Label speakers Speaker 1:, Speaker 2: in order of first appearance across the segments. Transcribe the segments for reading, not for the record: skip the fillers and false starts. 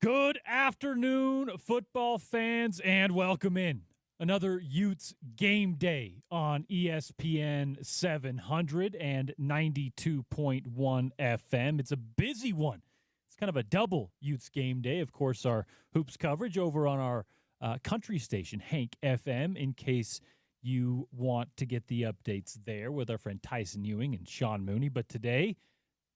Speaker 1: Good afternoon, football fans, and welcome in another Utes game day on ESPN 700 and 92.1 FM. It's a busy one. It's kind of a double Utes game day. Of course, our hoops coverage over on our country station, Hank FM, in case you want to get the updates there with our friend Tyson Ewing and Sean Mooney. But today,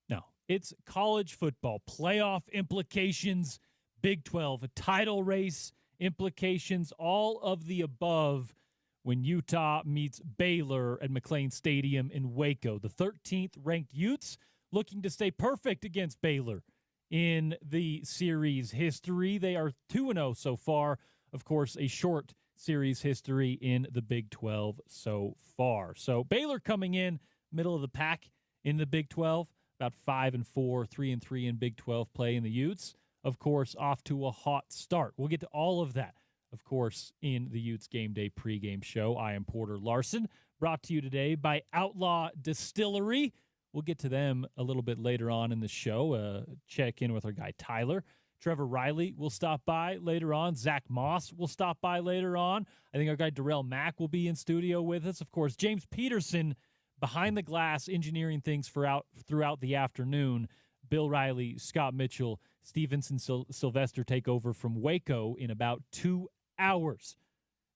Speaker 1: no, it's college football playoff implications, Big 12 title race implications, all of the above when Utah meets Baylor at McLane Stadium in Waco. The 13th ranked Utes looking to stay perfect against Baylor in the series history. They are 2-0 so far. Of course, a short series history in the Big 12 so far. So Baylor coming in middle of the pack in the Big 12, about 5-4, 3-3 in Big 12 play in the Utes. Of course, off to a hot start. We'll get to all of that, of course, in the Utes Game Day pregame show. I am Porter Larson, brought to you today by Outlaw Distillery. We'll get to them a little bit later on in the show. Check in with our guy Tyler. Trevor Reilly will stop by later on. Zach Moss will stop by later on. I think our guy Darrell Mack will be in studio with us. Of course, James Peterson behind the glass engineering things throughout the afternoon. Bill Riley, Scott Mitchell, Stevenson Sylvester take over from Waco in about 2 hours.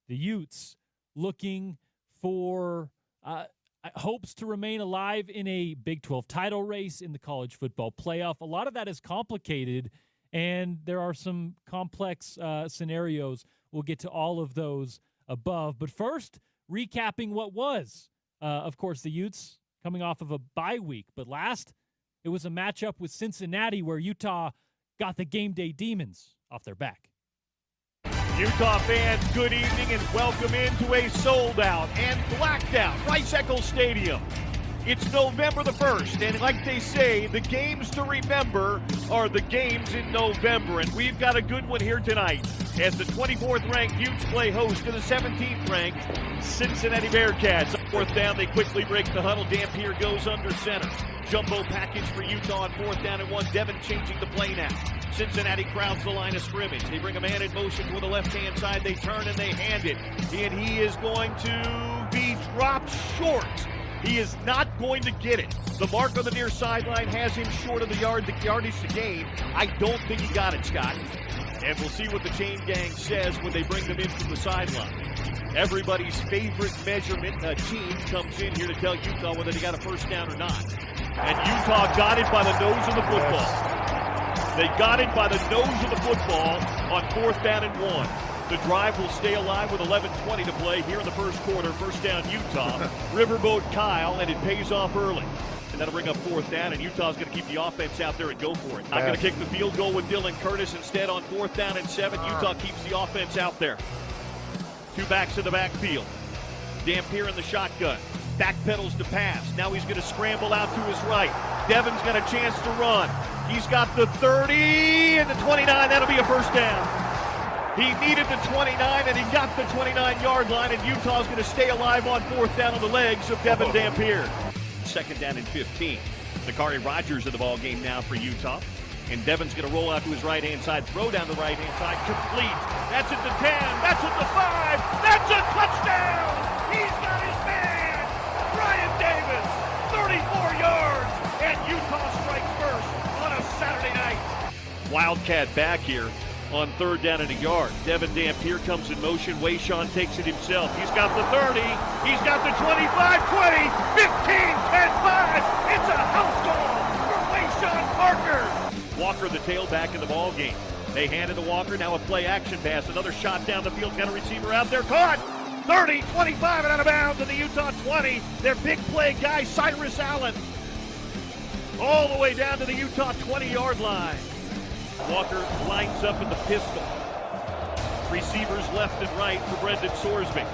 Speaker 1: The Utes looking for hopes to remain alive in a Big 12 title race in the college football playoff. A lot of that is complicated, and there are some complex scenarios. We'll get to all of those above. But first, recapping what was. Of course, the Utes coming off of a bye week. But last, it was a matchup with Cincinnati where Utah got the game day demons off their back.
Speaker 2: Utah fans, good evening and welcome into a sold-out and blacked-out Rice-Eccles Stadium. It's November the 1st, and like they say, the games to remember are the games in November, and we've got a good one here tonight as the 24th-ranked Utes play host to the 17th-ranked Cincinnati Bearcats. On fourth down, they quickly break the huddle. Dampier goes under center. Jumbo package for Utah on fourth down and one. Devin changing the play now. Cincinnati crowds the line of scrimmage. They bring a man in motion to the left-hand side. They turn and they hand it. And he is going to be dropped short. He is not going to get it. The mark on the near sideline has him short of the yardage to gain. I don't think he got it, Scott. And we'll see what the chain gang says when they bring them in from the sideline. Everybody's favorite measurement team comes in here to tell Utah whether they got a first down or not. And Utah got it by the nose of the football. They got it by the nose of the football on fourth down and one. The drive will stay alive with 11:20 to play here in the first quarter. First down, Utah. Riverboat Kyle, and it pays off early. And that'll bring up fourth down, and Utah's going to keep the offense out there and go for it. Not going to kick the field goal with Dylan Curtis. Instead, on fourth down and 7, Utah keeps the offense out there. Two backs in the backfield. Dampier in the shotgun. Backpedals to pass. Now he's going to scramble out to his right. Devin's got a chance to run. He's got the 30 and the 29. That'll be a first down. He needed the 29, and he got the 29-yard line, and Utah's going to stay alive on fourth down on the legs of Devin Dampier. Second down and 15. Zakari Rogers in the ball game now for Utah. And Devin's going to roll out to his right-hand side, throw down the right-hand side, complete. That's at the 10, that's at the 5, that's a touchdown! He's got his man! Brian Davis, 34 yards, and Utah strikes first on a Saturday night. Wildcat back here on third down and a yard. Devin Dampier comes in motion. Wayshawn takes it himself. He's got the 30. He's got the 25, 20, 15, 10, 5. It's a house call for Wayshawn Parker. Walker, the tailback in the ball game. They hand it to Walker. Now a play action pass. Another shot down the field. Got a receiver out there. Caught. 30, 25, and out of bounds at the Utah 20. Their big play guy, Cyrus Allen. All the way down to the Utah 20-yard line. Walker lines up in the pistol. Receivers left and right for Brendan Sorsby.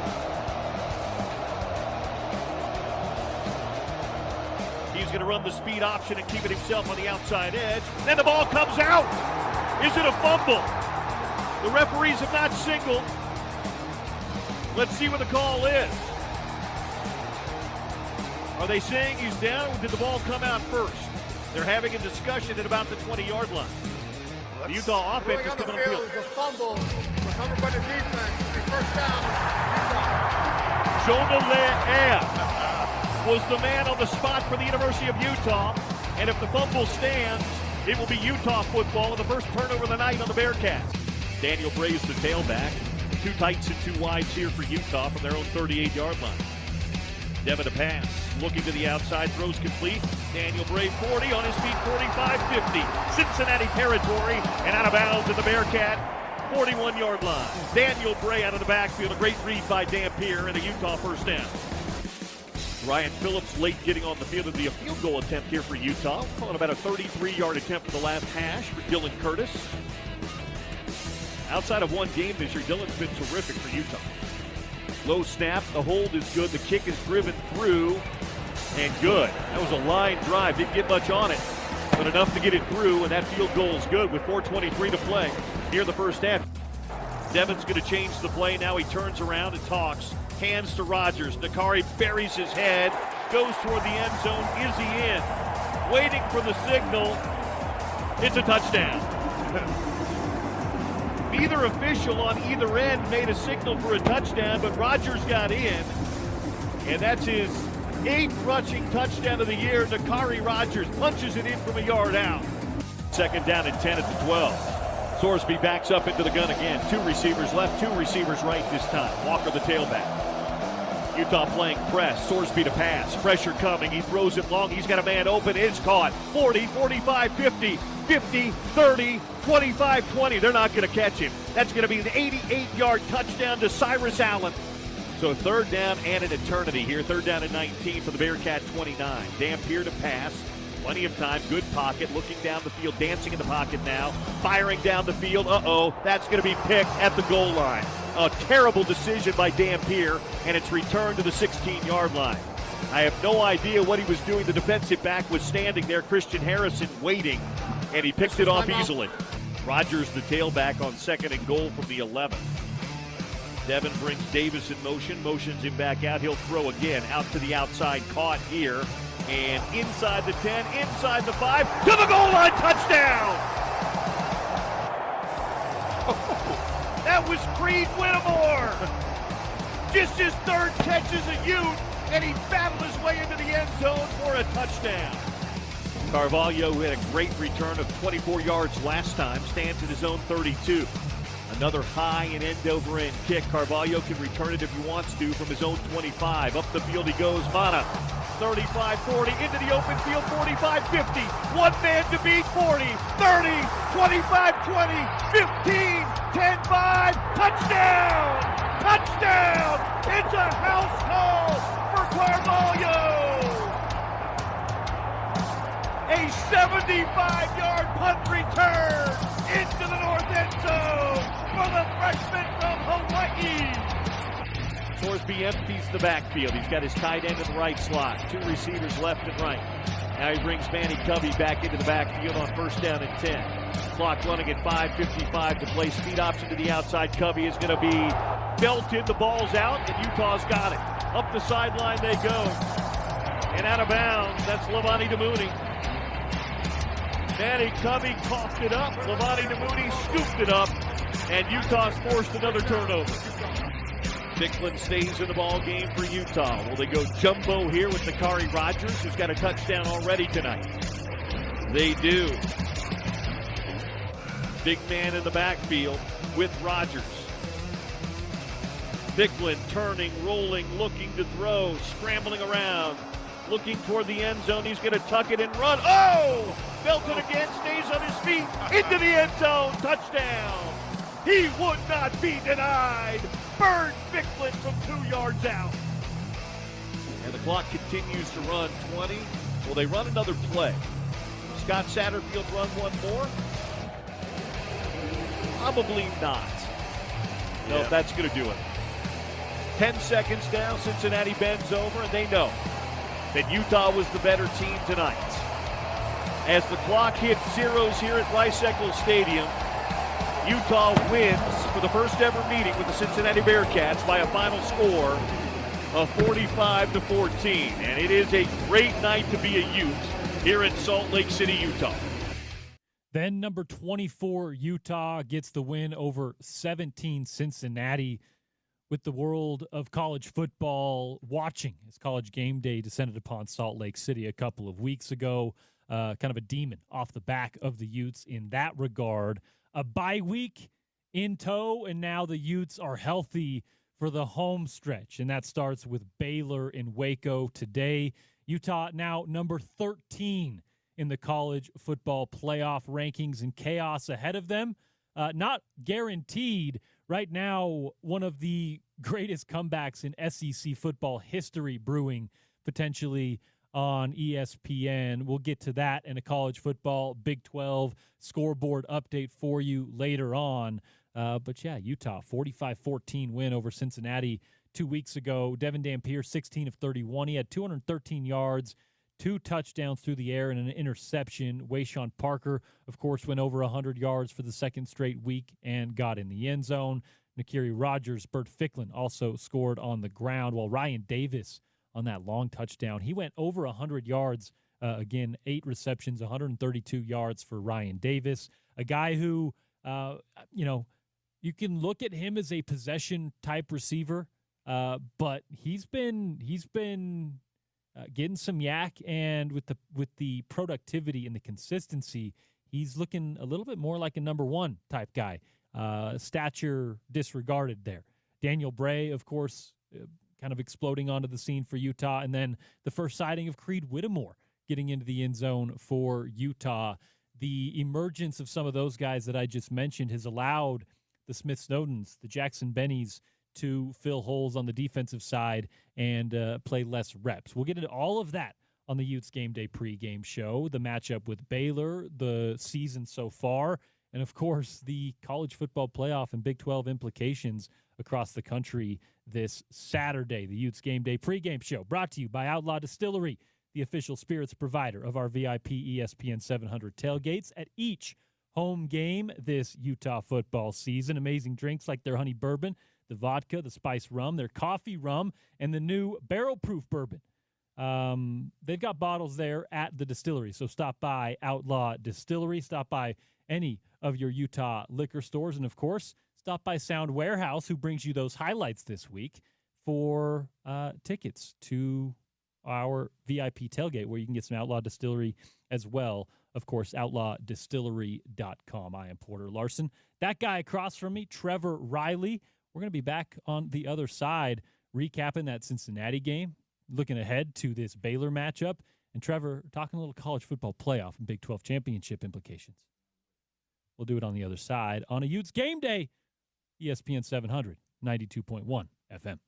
Speaker 2: He's going to run the speed option and keep it himself on the outside edge. Then the ball comes out. Is it a fumble? The referees have not singled. Let's see what the call is. Are they saying he's down, or did the ball come out first? They're having a discussion at about the 20-yard line. The Utah offense is coming upfield.
Speaker 3: It's a fumble. Recovered by the defense. First down.
Speaker 2: Jonah was the man on the spot for the University of Utah. And if the fumble stands, it will be Utah football and the first turnover of the night on the Bearcats. Daniel Bray is the tailback. 2 tights and 2 wides here for Utah from their own 38-yard line. Devin to pass, looking to the outside, throws complete. Daniel Bray 40, on his feet 45-50. Cincinnati territory and out of bounds at the Bearcat 41-yard line. Daniel Bray out of the backfield, a great read by Dampier and a Utah first down. Ryan Phillips late getting on the field. It'll be a field goal attempt here for Utah. Calling about a 33-yard attempt for the last hash for Dylan Curtis. Outside of one game this year, Dylan's been terrific for Utah. Low snap, the hold is good, the kick is driven through, and good. That was a line drive, didn't get much on it, but enough to get it through, and that field goal is good with 4:23 to play here in the first half. Devin's going to change the play, now he turns around and talks. Hands to Rogers, Nakari buries his head, goes toward the end zone, is he in? Waiting for the signal, it's a touchdown. Neither official on either end made a signal for a touchdown, but Rogers got in, and that's his 8th rushing touchdown of the year. Nakari Rogers punches it in from a yard out. Second down and 10 at the 12. Sorsby backs up into the gun again. 2 receivers left, 2 receivers right this time. Walker the tailback. Utah playing press. Sorsby to pass. Pressure coming. He throws it long. He's got a man open. It's caught. 40, 45, 50. 50, 30, 25, 20. They're not going to catch him. That's going to be an 88-yard touchdown to Cyrus Allen. So 3rd down and an eternity here. 3rd down and 19 for the Bearcat 29. Dampier to pass. Plenty of time. Good pocket. Looking down the field. Dancing in the pocket now. Firing down the field. Uh-oh. That's going to be picked at the goal line. A terrible decision by Dampier, and it's returned to the 16-yard line. I have no idea what he was doing. The defensive back was standing there. Christian Harrison waiting. And he picked it off easily. Rogers, the tailback, on 2nd and goal from the 11. Devin brings Davis in motion, motions him back out. He'll throw again, out to the outside, caught here. And inside the 10, inside the 5, to the goal line, touchdown! That was Creed Whittemore! Just his 3rd catch as a Ute, and he battled his way into the end zone for a touchdown. Carvalho, who had a great return of 24 yards last time, stands at his own 32. Another high and end-over-end kick. Carvalho can return it if he wants to from his own 25. Up the field he goes. Mana, 35-40, into the open field, 45-50. One man to beat, 40, 30, 25-20, 15, 10-5. Touchdown! Touchdown! It's a house call for Carvalho! A 75-yard punt return into the north end zone for the freshman from Hawaii. Sorsby empties the backfield. He's got his tight end in the right slot. 2 receivers left and right. Now he brings Manny Covey back into the backfield on 1st down and 10. Clock running at 5:55 to play. Speed option to the outside. Covey is going to be belted. The ball's out, and Utah's got it. Up the sideline they go. And out of bounds, that's Levani Demooney. Manny Covey coughed it up. Levani Demooney scooped it up, and Utah's forced another turnover. Bicklin stays in the ball game for Utah. Will they go jumbo here with Nakari Rogers, who's got a touchdown already tonight? They do. Big man in the backfield with Rogers. Bicklin turning, rolling, looking to throw, scrambling around, looking toward the end zone. He's going to tuck it and run. Oh! Belton again, stays on his feet, into the end zone, touchdown. He would not be denied. Bird Bicklin from 2 yards out. And the clock continues to run. 20. Will they run another play? Scott Satterfield run one more? Probably not. No, that's going to do it. 10 seconds now, Cincinnati bends over, and they know that Utah was the better team tonight. As the clock hits zeros here at Rice-Eccles Stadium, Utah wins for the first ever meeting with the Cincinnati Bearcats by a final score of 45-14. And it is a great night to be a Ute here in Salt Lake City, Utah.
Speaker 1: Then number 24, Utah gets the win over 17 Cincinnati, with the world of college football watching as College Game Day descended upon Salt Lake City a couple of weeks ago. Kind of a demon off the back of the Utes in that regard. A bye week in tow, and now the Utes are healthy for the home stretch, and that starts with Baylor in Waco today. Utah now number 13 in the college football playoff rankings, and chaos ahead of them. Not guaranteed. Right now, one of the greatest comebacks in SEC football history brewing potentially on ESPN. We'll get to that and a college football Big 12 scoreboard update for you later on. But yeah, Utah, 45-14 win over Cincinnati 2 weeks ago. Devin Dampier, 16 of 31. He had 213 yards, 2 touchdowns through the air, and an interception. Wayshawn Parker, of course, went over 100 yards for the second straight week and got in the end zone. Nakiri Rogers, Burt Ficklin also scored on the ground, while Ryan Davis on that long touchdown, he went over 100 yards. Again, 8 receptions, 132 yards for Ryan Davis, a guy who, you can look at him as a possession type receiver, but he's been getting some yak, and with the productivity and the consistency, he's looking a little bit more like a number 1 type guy. Stature disregarded there. Daniel Bray, of course, kind of exploding onto the scene for Utah, and then the first sighting of Creed Whittemore getting into the end zone for Utah. The emergence of some of those guys that I just mentioned has allowed the Smith Snowdens, the Jackson Bennies, to fill holes on the defensive side and play less reps. We'll get into all of that on the Utes Game Day pregame show, the matchup with Baylor, the season so far, and, of course, the college football playoff and Big 12 implications across the country this Saturday. The Utes Game Day pregame show brought to you by Outlaw Distillery, the official spirits provider of our VIP ESPN 700 tailgates at each home game this Utah football season. Amazing drinks like their honey bourbon, the vodka, the spice rum, their coffee rum, and the new barrel-proof bourbon. They've got bottles there at the distillery, so stop by Outlaw Distillery. Stop by any of your Utah liquor stores, and, of course, stop by Sound Warehouse, who brings you those highlights this week for tickets to our VIP tailgate, where you can get some Outlaw Distillery as well. Of course, outlawdistillery.com. I am Porter Larsen. That guy across from me, Trevor Reilly. We're going to be back on the other side, recapping that Cincinnati game, looking ahead to this Baylor matchup, and Trevor talking a little college football playoff and Big 12 championship implications. We'll do it on the other side on a Utes Game Day, ESPN 700, 92.1 FM.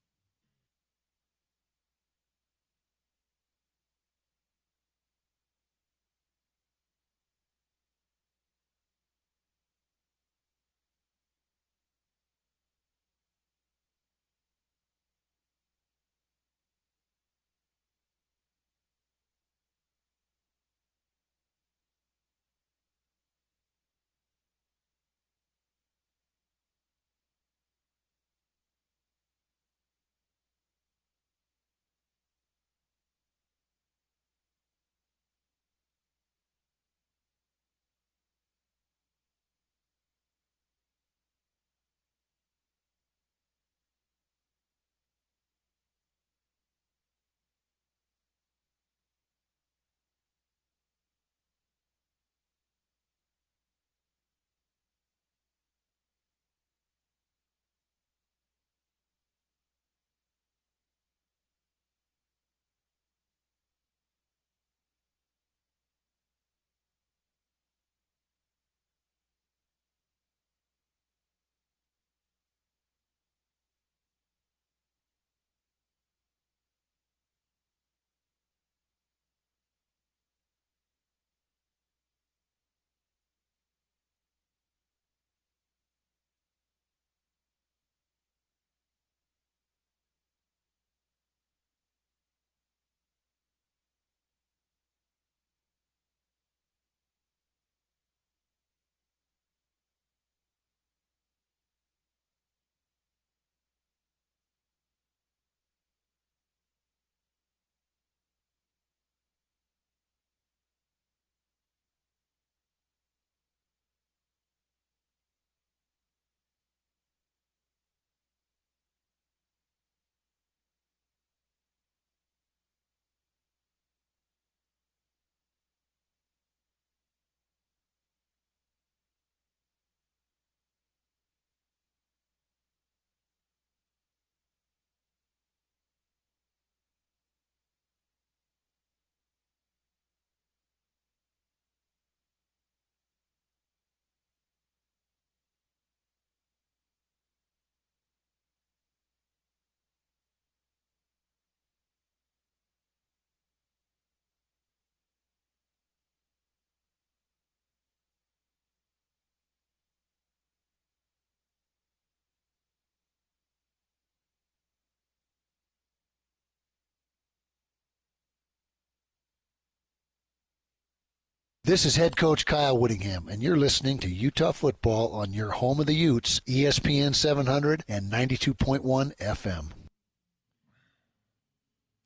Speaker 4: This is head coach Kyle Whittingham, and you're listening to Utah football on your home of the Utes, ESPN 700 and 92.1 FM.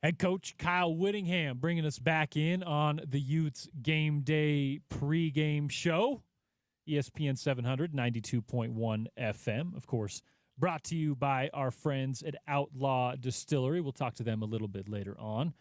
Speaker 1: Head coach Kyle Whittingham bringing us back in on the Utes Game Day pregame show. ESPN 700, 92.1 FM. Of course, brought to you by our friends at Outlaw Distillery. We'll talk to them a little bit later on.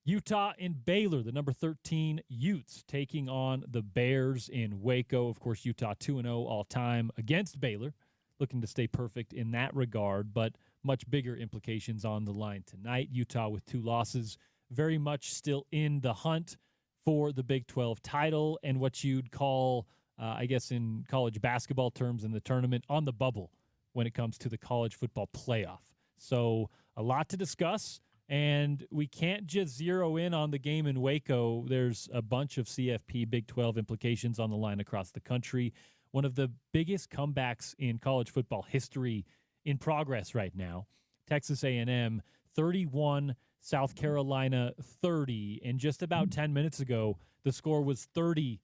Speaker 1: Utah and Baylor, the number 13 Utes, taking on the Bears in Waco. Of course, Utah 2-0 all-time against Baylor, looking to stay perfect in that regard, but much bigger implications on the line tonight. Utah with 2 losses, very much still in the hunt for the Big 12 title and what you'd call, I guess in college basketball terms in the tournament, on the bubble when it comes to the college football playoff. So a lot to discuss. And we can't just zero in on the game in Waco. There's a bunch of CFP Big 12 implications on the line across the country. One of the biggest comebacks in college football history in progress right now. Texas A&M 31, South Carolina 30. And just about 10 minutes ago, the score was 30-3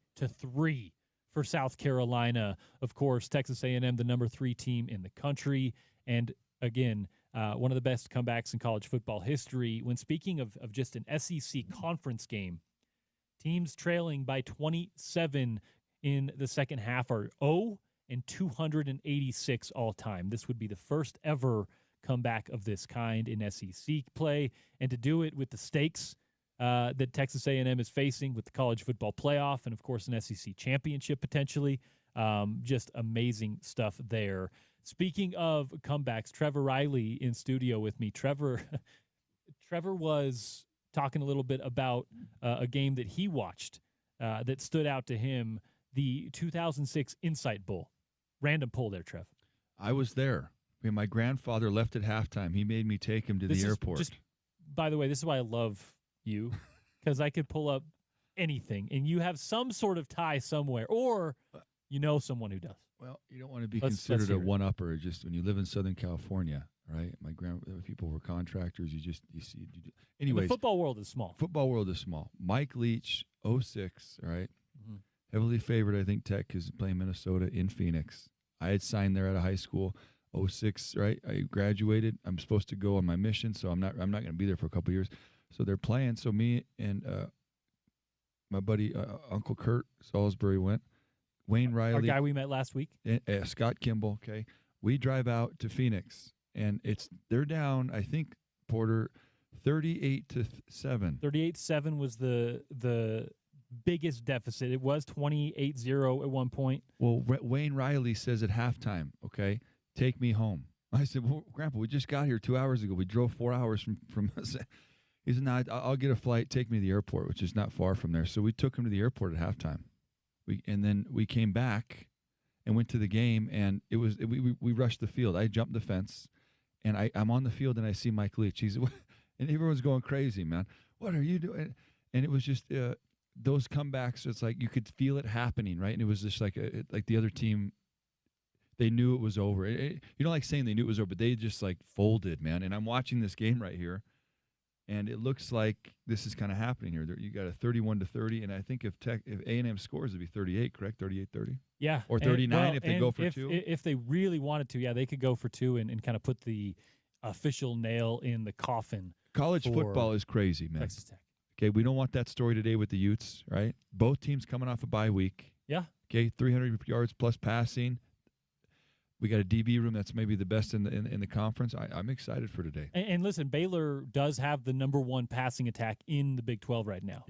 Speaker 1: for South Carolina. Of course, Texas A&M, the number 3 team in the country. And again, one of the best comebacks in college football history. When speaking of just an SEC conference game, teams trailing by 27 in the second half are 0-286 all time. This would be the first ever comeback of this kind in SEC play, and to do it with the stakes that Texas A&M is facing with the college football playoff and, of course, an SEC championship potentially. Just amazing stuff there. Speaking of comebacks, Trevor Reilly in studio with me. Trevor was talking a little bit about a game that he watched that stood out to him, the 2006 Insight Bowl. Random pull there, Trev.
Speaker 5: I was there. I mean, my grandfather left at halftime. He made me take him to the airport.
Speaker 1: By the way, this is why I love you, because I could pull up anything, and you have some sort of tie somewhere, or you know someone who does.
Speaker 5: Well, you don't want to be considered a one-upper just when you live in Southern California, right? My people were contractors. Anyways,
Speaker 1: the football world is small.
Speaker 5: Football world is small. Mike Leach, 06, right? Mm-hmm. Heavily favored, I think, Tech is playing Minnesota in Phoenix. I had signed there out of high school, 06, right? I graduated. I'm supposed to go on my mission, so I'm not going to be there for a couple of years. So they're playing. So me and my buddy Uncle Kurt Salisbury went. Wayne Riley,
Speaker 1: our guy we met last week,
Speaker 5: Scott Kimball. Okay, we drive out to Phoenix, and they're down. I think Porter, 38-7.
Speaker 1: 38-7 was the biggest deficit. It was 28-0 at one point.
Speaker 5: Well, Wayne Riley says at halftime, "Okay, take me home." I said, "Well, Grandpa, we just got here 2 hours ago. We drove 4 hours from." He said, "No, I'll get a flight. Take me to the airport, which is not far from there." So we took him to the airport at halftime. And then we came back and went to the game, and we rushed the field. I jumped the fence, and I'm on the field, and I see Mike Leach. And everyone's going crazy, man. What are you doing? And it was just those comebacks. It's like you could feel it happening, right? And it was just like the other team, they knew it was over. You don't like saying they knew it was over, but they just like folded, man. And I'm watching this game right here. And it looks like this is kind of happening here. You got a 31-30, and I think if A&M scores, it'd be 38, correct? 38-30?
Speaker 1: Yeah.
Speaker 5: Or 39 if they go for 2?
Speaker 1: If they really wanted to, yeah, they could go for 2 and kind of put the official nail in the coffin.
Speaker 5: College football is crazy, man.
Speaker 1: Texas Tech.
Speaker 5: Okay, we don't want that story today with the Utes, right? Both teams coming off a bye week.
Speaker 1: Yeah.
Speaker 5: Okay, 300 yards plus passing. We got a DB room that's maybe the best in the conference. I'm excited for today.
Speaker 1: And listen, Baylor does have the number 1 passing attack in the Big 12 right now,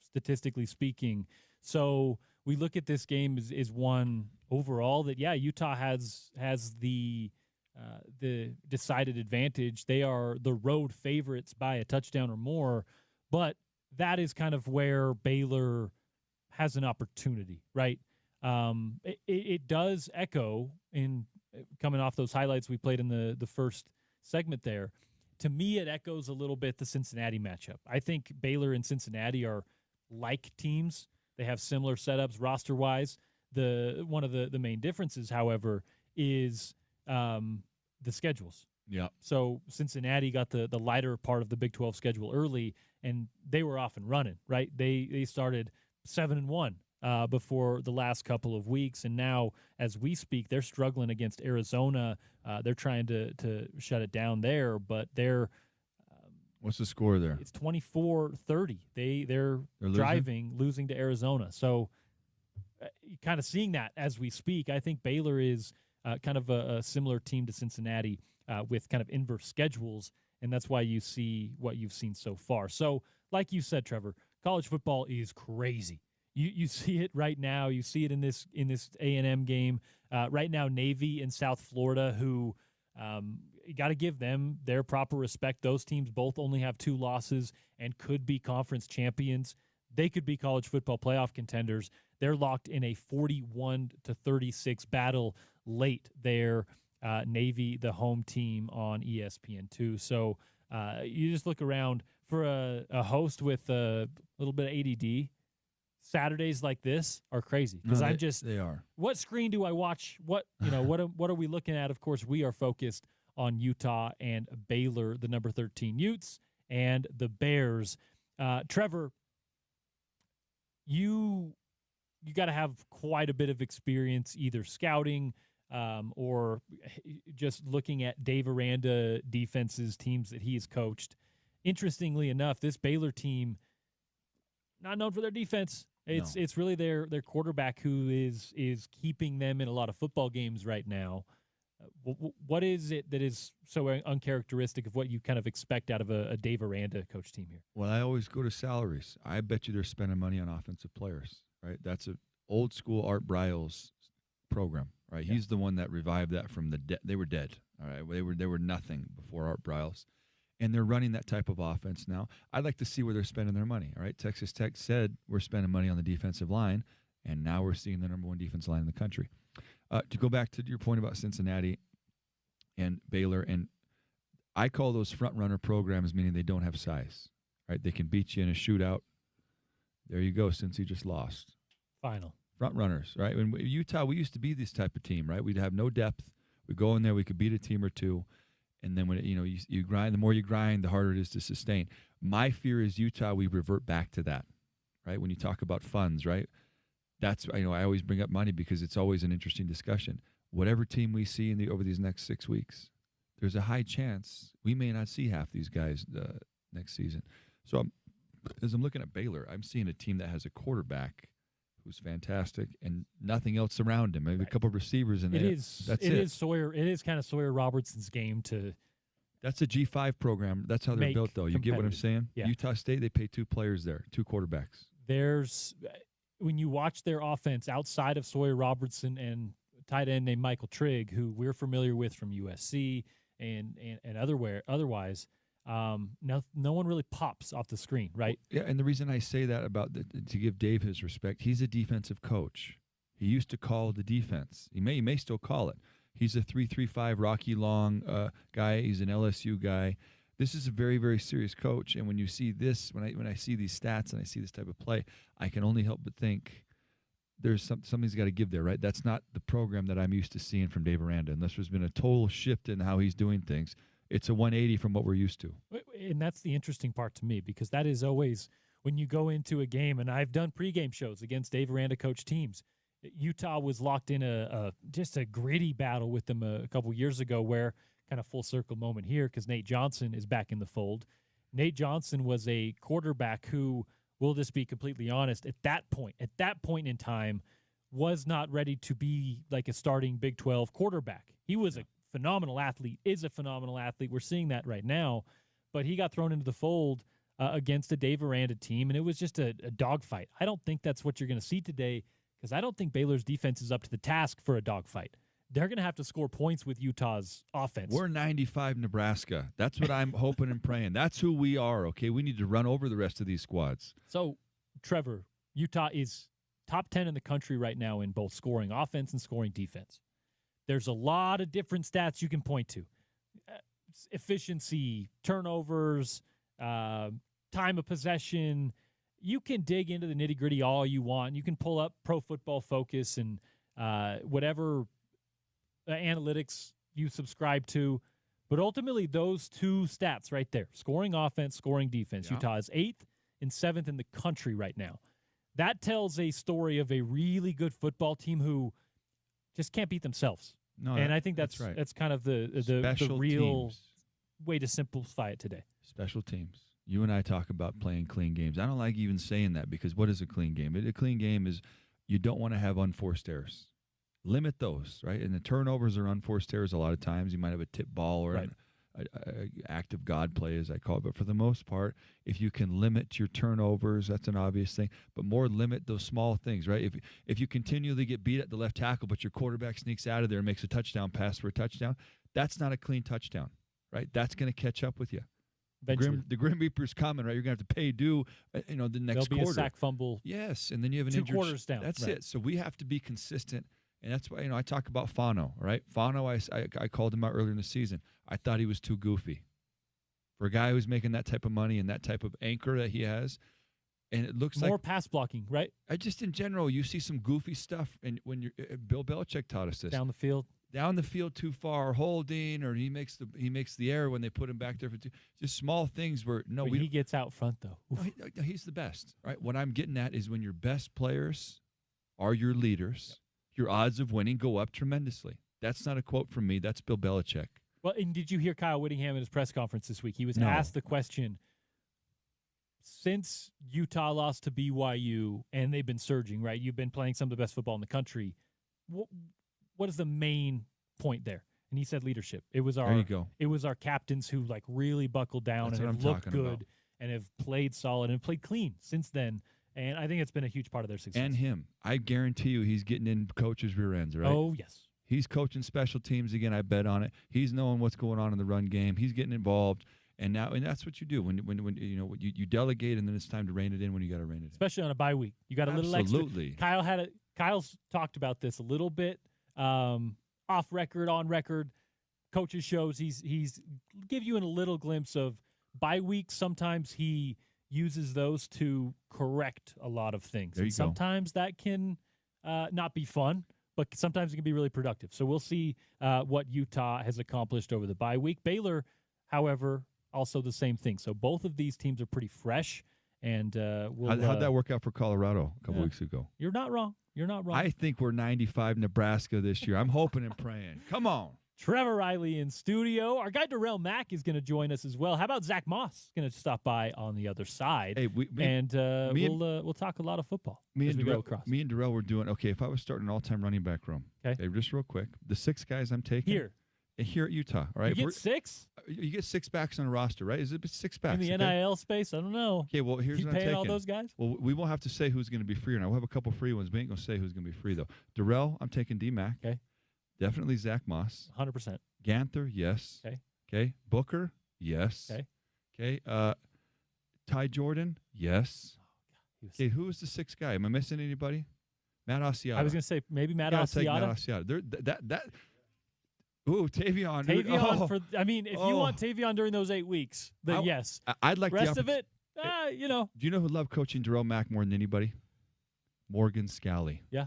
Speaker 1: statistically speaking. So we look at this game as one overall that, yeah, Utah has the decided advantage. They are the road favorites by a touchdown or more, but that is kind of where Baylor has an opportunity, right? It does echo in coming off those highlights we played in the first segment there. To me, it echoes a little bit the Cincinnati matchup. I think Baylor and Cincinnati are like teams. They have similar setups roster-wise. One of the main differences, however, is the schedules.
Speaker 5: Yeah.
Speaker 1: So Cincinnati got the lighter part of the Big 12 schedule early, and they were off and running, right? They started 7-1 before the last couple of weeks, and now as we speak, they're struggling against Arizona. They're trying to shut it down there, but they're
Speaker 5: what's the score there?
Speaker 1: It's 24-30. They're losing to Arizona. So kind of seeing that as we speak. I think Baylor is kind of a similar team to Cincinnati with kind of inverse schedules, and that's why you see what you've seen so far. So like you said, Trevor, college football is crazy. You see it right now. You see it in this A&M game right now. Navy in South Florida, who you got to give them their proper respect. Those teams both only have 2 losses and could be conference champions. They could be college football playoff contenders. They're locked in a 41-36 battle late there. Navy, the home team on ESPN2. So you just look around for a host with a little bit of ADD. Saturdays like this are crazy because
Speaker 5: they are.
Speaker 1: What screen do I watch? What are we looking at? Of course, we are focused on Utah and Baylor, the number 13 Utes, and the Bears. Trevor, you got to have quite a bit of experience either scouting or just looking at Dave Aranda defenses, teams that he has coached. Interestingly enough, this Baylor team, not known for their defense. It's really their quarterback who is keeping them in a lot of football games right now. What is it that is so uncharacteristic of what you kind of expect out of a Dave Aranda coach team here?
Speaker 5: Well, I always go to salaries. I bet you they're spending money on offensive players, right? That's an old school Art Briles program, right? Yeah. He's the one that revived that from the dead. They were dead, all right? They were nothing before Art Briles. And they're running that type of offense now. I'd like to see where they're spending their money, all right? Texas Tech said we're spending money on the defensive line, and now we're seeing the number 1 defensive line in the country. To go back to your point about Cincinnati and Baylor, and I call those front-runner programs, meaning they don't have size, right? They can beat you in a shootout. There you go, since you just lost.
Speaker 1: Final.
Speaker 5: Front-runners, right? In Utah, we used to be this type of team, right? We'd have no depth. We'd go in there, we could beat a team or two. And then when you grind, the more you grind, the harder it is to sustain. My fear is Utah, we revert back to that, right? When you talk about funds, right? That's I always bring up money because it's always an interesting discussion. Whatever team we see over these next 6 weeks, there's a high chance we may not see half these guys next season. So as I'm looking at Baylor, I'm seeing a team that has a quarterback who's fantastic and nothing else around him. Maybe a couple of receivers in there. It
Speaker 1: is kind of Sawyer Robertson's game to.
Speaker 5: That's a G5 program. That's how they're built, though. You get what I'm saying?
Speaker 1: Yeah.
Speaker 5: Utah State, they pay 2 players there, 2 quarterbacks.
Speaker 1: When you watch their offense outside of Sawyer Robertson and tight end named Michael Trigg, who we're familiar with from USC and otherwise. No one really pops off the screen, right?
Speaker 5: Yeah, and the reason I say that to give Dave his respect, he's a defensive coach. He used to call the defense. He may still call it. He's a 3-3-5 Rocky Long guy. He's an LSU guy. This is a very, very serious coach. And when you see this, when I see these stats and I see this type of play, I can only help but think there's something's got to give there, right? That's not the program that I'm used to seeing from Dave Aranda, unless there's been a total shift in how he's doing things. It's a 180 from what we're used to.
Speaker 1: And that's the interesting part to me, because that is always when you go into a game, and I've done pregame shows against Dave Aranda coach teams. Utah was locked in just a gritty battle with them a couple years ago, where kind of full circle moment here because Nate Johnson is back in the fold. Nate Johnson was a quarterback who, we'll just be completely honest, at that point in time, was not ready to be like a starting Big 12 quarterback. He was a phenomenal athlete, is a phenomenal athlete. We're seeing that right now. But he got thrown into the fold against a Dave Aranda team, and it was just a dogfight. I don't think that's what you're going to see today, because I don't think Baylor's defense is up to the task for a dogfight. They're going to have to score points with Utah's offense.
Speaker 5: We're 95 Nebraska. That's what I'm hoping and praying. That's who we are, okay? We need to run over the rest of these squads.
Speaker 1: So, Trevor, Utah is top 10 in the country right now in both scoring offense and scoring defense. There's a lot of different stats you can point to. Efficiency, turnovers, time of possession. You can dig into the nitty-gritty all you want. You can pull up Pro Football Focus and whatever analytics you subscribe to. But ultimately, those two stats right there, scoring offense, scoring defense, Utah is 8th and 7th in the country right now. that tells a story of a really good football team who just can't beat themselves.
Speaker 5: No,
Speaker 1: and I think that's
Speaker 5: right.
Speaker 1: That's kind of the real
Speaker 5: teams.
Speaker 1: way to simplify it today.
Speaker 5: Special teams. You and I talk about playing clean games. I don't like even saying that because what is a clean game? A clean game is you don't want to have unforced errors. Limit those, right? And the turnovers are unforced errors a lot of times. You might have a tip ball or
Speaker 1: right.
Speaker 5: an act of God play, as I call it. But for the most part, if you can limit your turnovers, that's an obvious thing. But more limit those small things, right? If you continually get beat at the left tackle, but your quarterback sneaks out of there and makes a touchdown pass for a touchdown, that's not a clean touchdown, right? That's going to catch up with you. The Grim Reaper's coming, right? You're going to have to pay due, the next quarter.
Speaker 1: There'll be a sack fumble.
Speaker 5: Yes, and then you have an
Speaker 1: 2
Speaker 5: injured.
Speaker 1: quarters down.
Speaker 5: That's
Speaker 1: right.
Speaker 5: it. So we have to be consistent, and that's why I talk about Fano, right? Fano, I called him out earlier in the season. I thought he was too goofy for a guy who's making that type of money and that type of anchor that he has. And it looks
Speaker 1: more
Speaker 5: like
Speaker 1: pass blocking, right?
Speaker 5: I just in general, you see some goofy stuff, and when you're Bill Belichick taught us this. Down the field too far, holding, or he makes the error when they put him back there for just small things where
Speaker 1: he gets out front though.
Speaker 5: No, he's the best, right? What I'm getting at is when your best players are your leaders, your odds of winning go up tremendously. That's not a quote from me. That's Bill Belichick.
Speaker 1: Well, and did you hear Kyle Whittingham in his press conference this week? He was asked the question, since Utah lost to BYU and they've been surging, right? You've been playing some of the best football in the country. What is the main point there? And he said leadership. It was our captains who really buckled down and have looked good and have played solid and played clean since then. And I think it's been a huge part of their success.
Speaker 5: And him. I guarantee you he's getting in coaches' rear ends, right?
Speaker 1: Oh, yes.
Speaker 5: He's coaching special teams again. I bet on it. He's knowing what's going on in the run game. He's getting involved. And that's what you do when you delegate, and then it's time to rein it in when you got to rein it in.
Speaker 1: Especially on a bye week. You got a little extra.
Speaker 5: Absolutely.
Speaker 1: Kyle's talked about this a little bit. Off record, on record, coaches shows he's give you a little glimpse of bye weeks. Sometimes he uses those to correct a lot of things.
Speaker 5: There you go.
Speaker 1: Sometimes that can not be fun, but sometimes it can be really productive. So we'll see what Utah has accomplished over the bye week. Baylor, however, also the same thing. So both of these teams are pretty fresh. And
Speaker 5: how'd that work out for Colorado a couple weeks ago?
Speaker 1: You're not wrong.
Speaker 5: I think we're 95 Nebraska this year. I'm hoping and praying. Come on.
Speaker 1: Trevor Reilly in studio. Our guy Darrell Mack is going to join us as well. How about Zach Moss going to stop by on the other side?
Speaker 5: Hey,
Speaker 1: we'll talk a lot of football.
Speaker 5: Me and Darrell were doing okay. If I was starting an all-time running back room, okay, just real quick, the 6 guys I'm taking here at Utah, all right?
Speaker 1: You get 6?
Speaker 5: You get 6 backs on a roster, right? Is it 6 backs
Speaker 1: in the NIL space? I don't know.
Speaker 5: Okay, well here's what I'm taking.
Speaker 1: All those guys?
Speaker 5: Well, we won't have to say who's going to be free or not. We'll have a couple free ones. We ain't going to say who's going to be free though. Darrell, I'm taking D-Mac.
Speaker 1: Okay.
Speaker 5: Definitely Zach Moss.
Speaker 1: 100%.
Speaker 5: Ganther, yes. Okay. Booker, yes. Okay. Ty Jordan, yes. Okay, who is the 6th guy? Am I missing anybody? Matt Asiata.
Speaker 1: I was going to say maybe Matt Asiata.
Speaker 5: Ooh, Tavion.
Speaker 1: If you want Tavion during those 8 weeks, then yes.
Speaker 5: I'd like
Speaker 1: rest of it,
Speaker 5: Do you know who loved coaching Darrell Mack more than anybody? Morgan Scally.
Speaker 1: Yeah.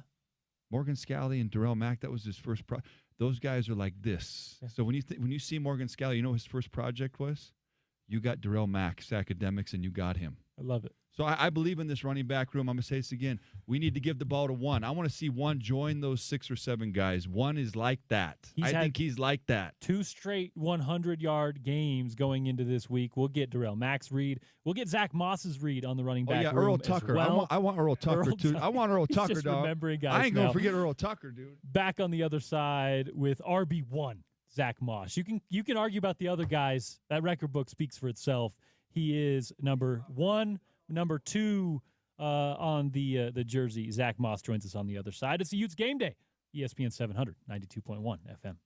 Speaker 5: Morgan Scally and Darrell Mack, that was his first those guys are like this. Yeah. So when you see Morgan Scally, you know what his first project was? You got Darrell Mack's academics, and you got him.
Speaker 1: I love it.
Speaker 5: So I believe in this running back room. I'm going to say this again. We need to give the ball to one. I want to see one join those 6 or 7 guys. One is like that. I think he's like that.
Speaker 1: 2 straight 100-yard games going into this week. We'll get Darrell Mack's read. We'll get Zach Moss's read on the running back room
Speaker 5: Earl Tucker.
Speaker 1: Well.
Speaker 5: I want Earl Tucker, too. I want Earl Tucker,
Speaker 1: just
Speaker 5: dog.
Speaker 1: Remembering guys
Speaker 5: I ain't going to forget Earl Tucker, dude.
Speaker 1: Back on the other side with RB1, Zach Moss. You can argue about the other guys. That record book speaks for itself. He is number 1. Number 2 on the jersey, Zach Moss joins us on the other side. It's the Utes Game Day, ESPN 700, 92.1 FM.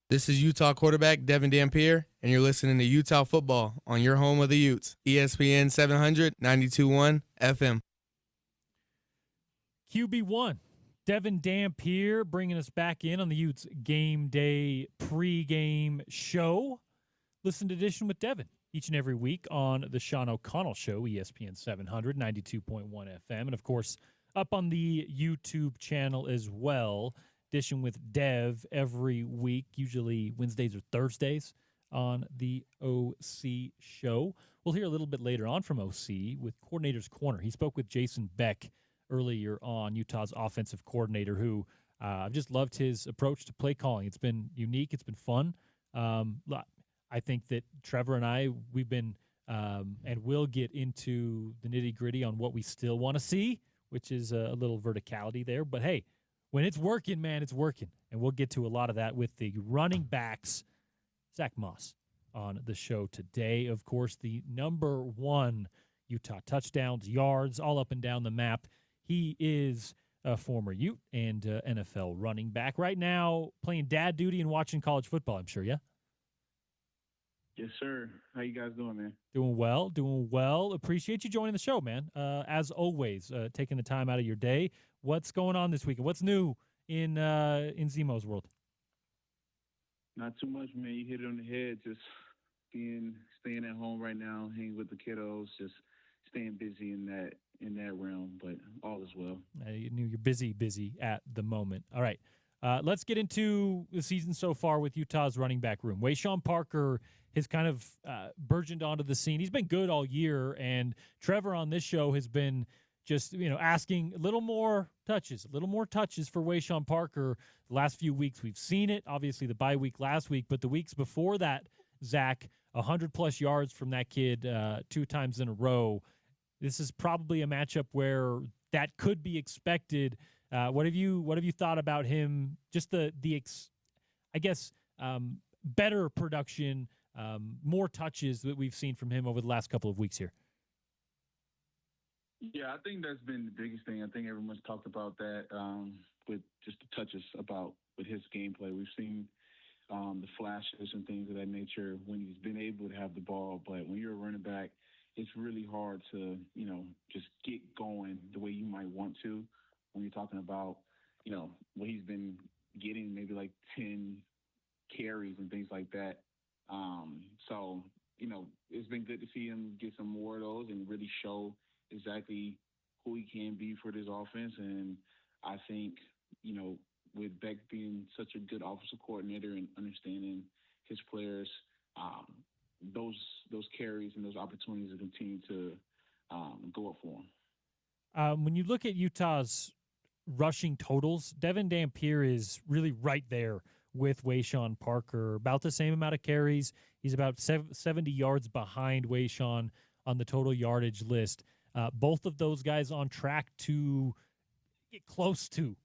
Speaker 6: This is Utah quarterback Devin Dampier, and you're listening to Utah football on your home of the Utes, ESPN 700, 92.1 FM.
Speaker 1: QB1, Devin Dampier bringing us back in on the Utes Game Day pregame show. Listen to Edition with Devin each and every week on the Sean O'Connell Show, ESPN 700, 92.1 FM, and, of course, up on the YouTube channel as well. Edition with Dev every week, usually Wednesdays or Thursdays on the OC show. We'll hear a little bit later on from OC with Coordinator's Corner. He spoke with Jason Beck earlier on, Utah's offensive coordinator, who I've just loved his approach to play calling. It's been unique. It's been fun. I think that Trevor and I, we've been and will get into the nitty-gritty on what we still want to see, which is a little verticality there. But, hey, when it's working, man, it's working. And we'll get to a lot of that with the running backs, Zach Moss, on the show today. Of course, the number one Utah touchdowns, yards, all up and down the map. He is a former Ute and NFL running back. Right now, playing dad duty and watching college football, I'm sure, yeah?
Speaker 7: Yes, sir. How you guys doing, man?
Speaker 1: Doing well. Appreciate you joining the show, man. As always, taking the time out of your day. What's going on this weekend? What's new in Zemo's world?
Speaker 7: Not too much, man. You hit it on the head. Just staying at home right now, hanging with the kiddos, just staying busy in that realm. But all is well.
Speaker 1: You knew you're busy at the moment. All right. Let's get into the season so far with Utah's running back room. Wayshawn Parker has kind of burgeoned onto the scene. He's been good all year, and Trevor on this show has been just, asking a little more touches for Wayshawn Parker. The last few weeks we've seen it. Obviously the bye week last week, but the weeks before that, Zach, 100-plus yards from that kid 2 times in a row. This is probably a matchup where that could be expected. What have you thought about him? Just the better production, more touches that we've seen from him over the last couple of weeks here.
Speaker 7: Yeah, I think that's been the biggest thing. I think everyone's talked about that with just the touches with his gameplay. We've seen the flashes and things of that nature when he's been able to have the ball. But when you're a running back, it's really hard to, just get going the way you might want to when you're talking about, what he's been getting, maybe like 10 carries and things like that. So, it's been good to see him get some more of those and really show exactly who he can be for this offense. And I think, with Beck being such a good offensive coordinator and understanding his players, those carries and those opportunities will continue to go up for him.
Speaker 1: When you look at Utah's rushing totals, Devin Dampier is really right there with Wayshawn Parker. About the same amount of carries. He's about 70 yards behind Wayshawn on the total yardage list. Both of those guys on track to get close to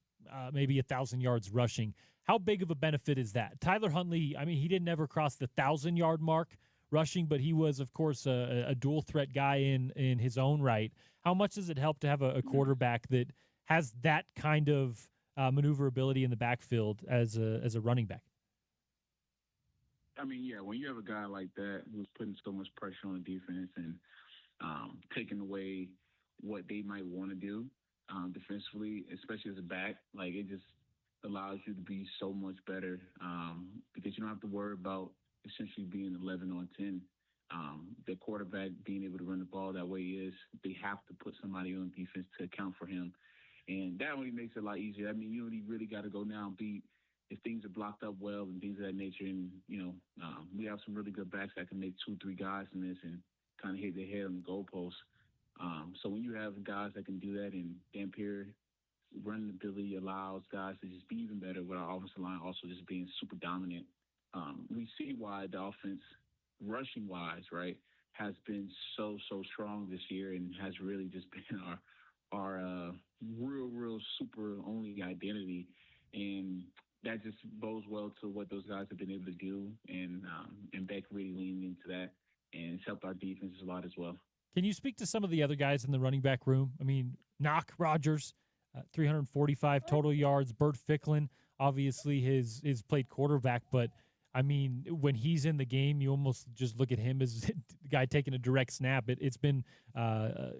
Speaker 1: maybe 1,000 yards rushing. How big of a benefit is that? Tyler Huntley, he didn't ever cross the 1,000-yard mark rushing, but he was, of course, a dual-threat guy in his own right. How much does it help to have a quarterback that has that kind of maneuverability in the backfield as a running back?
Speaker 7: When you have a guy like that who's putting so much pressure on the defense and taking away what they might want to do defensively, especially as a back, it just allows you to be so much better because you don't have to worry about essentially being 11 on 10. The quarterback being able to run the ball that way is they have to put somebody on defense to account for him. And that only makes it a lot easier. You only really got to go now and beat if things are blocked up well and things of that nature. And, we have some really good backs that can make 2-3 guys in this and kind of hit their head on the goalpost. So when you have guys that can do that, and Dampier running ability allows guys to just be even better with our offensive line also just being super dominant. We see why the offense, rushing-wise, right, has been so strong this year and has really just been our real super only identity. And that just bodes well to what those guys have been able to do. And Beck really leaned into that, and it's helped our defense a lot as well.
Speaker 1: Can you speak to some of the other guys in the running back room? Knock Rogers, 345 total yards. Bert Ficklin, obviously, his played quarterback, but I mean, when he's in the game, you almost just look at him as the guy taking a direct snap. It's been a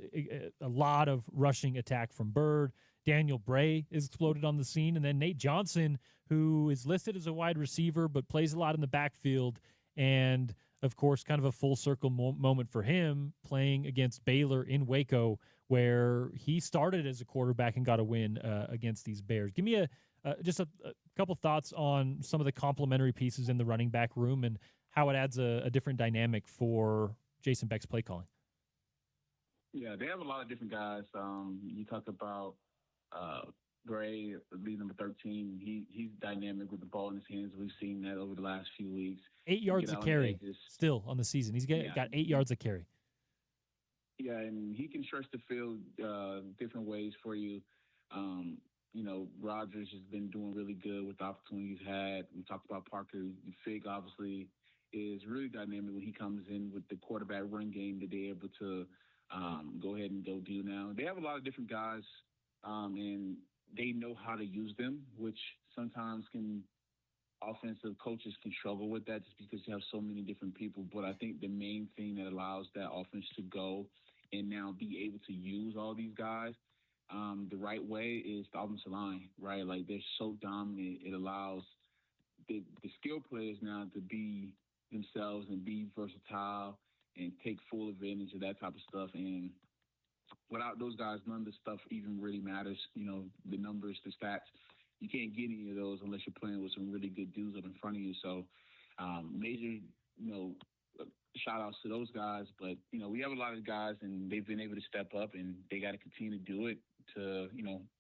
Speaker 1: lot of rushing attack from Bird. Daniel Bray is exploded on the scene. And then Nate Johnson, who is listed as a wide receiver but plays a lot in the backfield. And, of course, kind of a full circle moment for him playing against Baylor in Waco, where he started as a quarterback and got a win against these Bears. Give me just a couple thoughts on some of the complementary pieces in the running back room and how it adds a different dynamic for Jason Beck's play calling.
Speaker 7: Yeah, they have a lot of different guys. You talk about Gray, lead number 13. He's dynamic with the ball in his hands. We've seen that over the last few weeks.
Speaker 1: 8 yards a carry still on the season. He's got 8 yards a carry.
Speaker 7: Yeah, and he can stretch the field different ways for you. Rogers has been doing really good with the opportunities he's had. We talked about Parker. Fig, obviously, is really dynamic when he comes in with the quarterback run game that they're able to go ahead and go do now. They have a lot of different guys, and they know how to use them, which sometimes offensive coaches can struggle with that just because you have so many different people. But I think the main thing that allows that offense to go and now be able to use all these guys the right way is the offensive line, right? Like, they're so dominant. It allows the skill players now to be themselves and be versatile and take full advantage of that type of stuff. And without those guys, none of the stuff even really matters. The numbers, the stats, you can't get any of those unless you're playing with some really good dudes up in front of you. So major, shout outs to those guys. But, we have a lot of guys, and they've been able to step up, and they got to continue to do it to,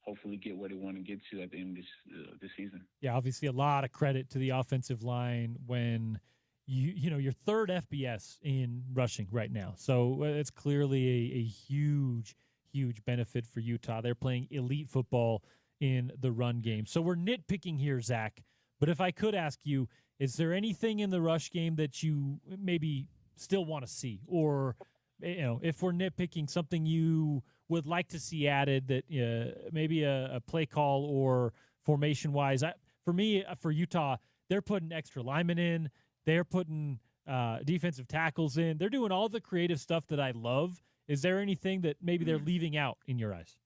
Speaker 7: hopefully get where they want to get to at the end of this season. Yeah,
Speaker 1: obviously a lot of credit to the offensive line when you're third FBS in rushing right now. So it's clearly a huge, huge benefit for Utah. They're playing elite football in the run game. So we're nitpicking here, Zach. But if I could ask you, is there anything in the rush game that you maybe still want to see? Or, if we're nitpicking, something you would like to see added that maybe a play call or formation-wise? For me, for Utah, they're putting extra linemen in. They're putting defensive tackles in. They're doing all the creative stuff that I love. Is there anything that maybe they're leaving out in your eyes?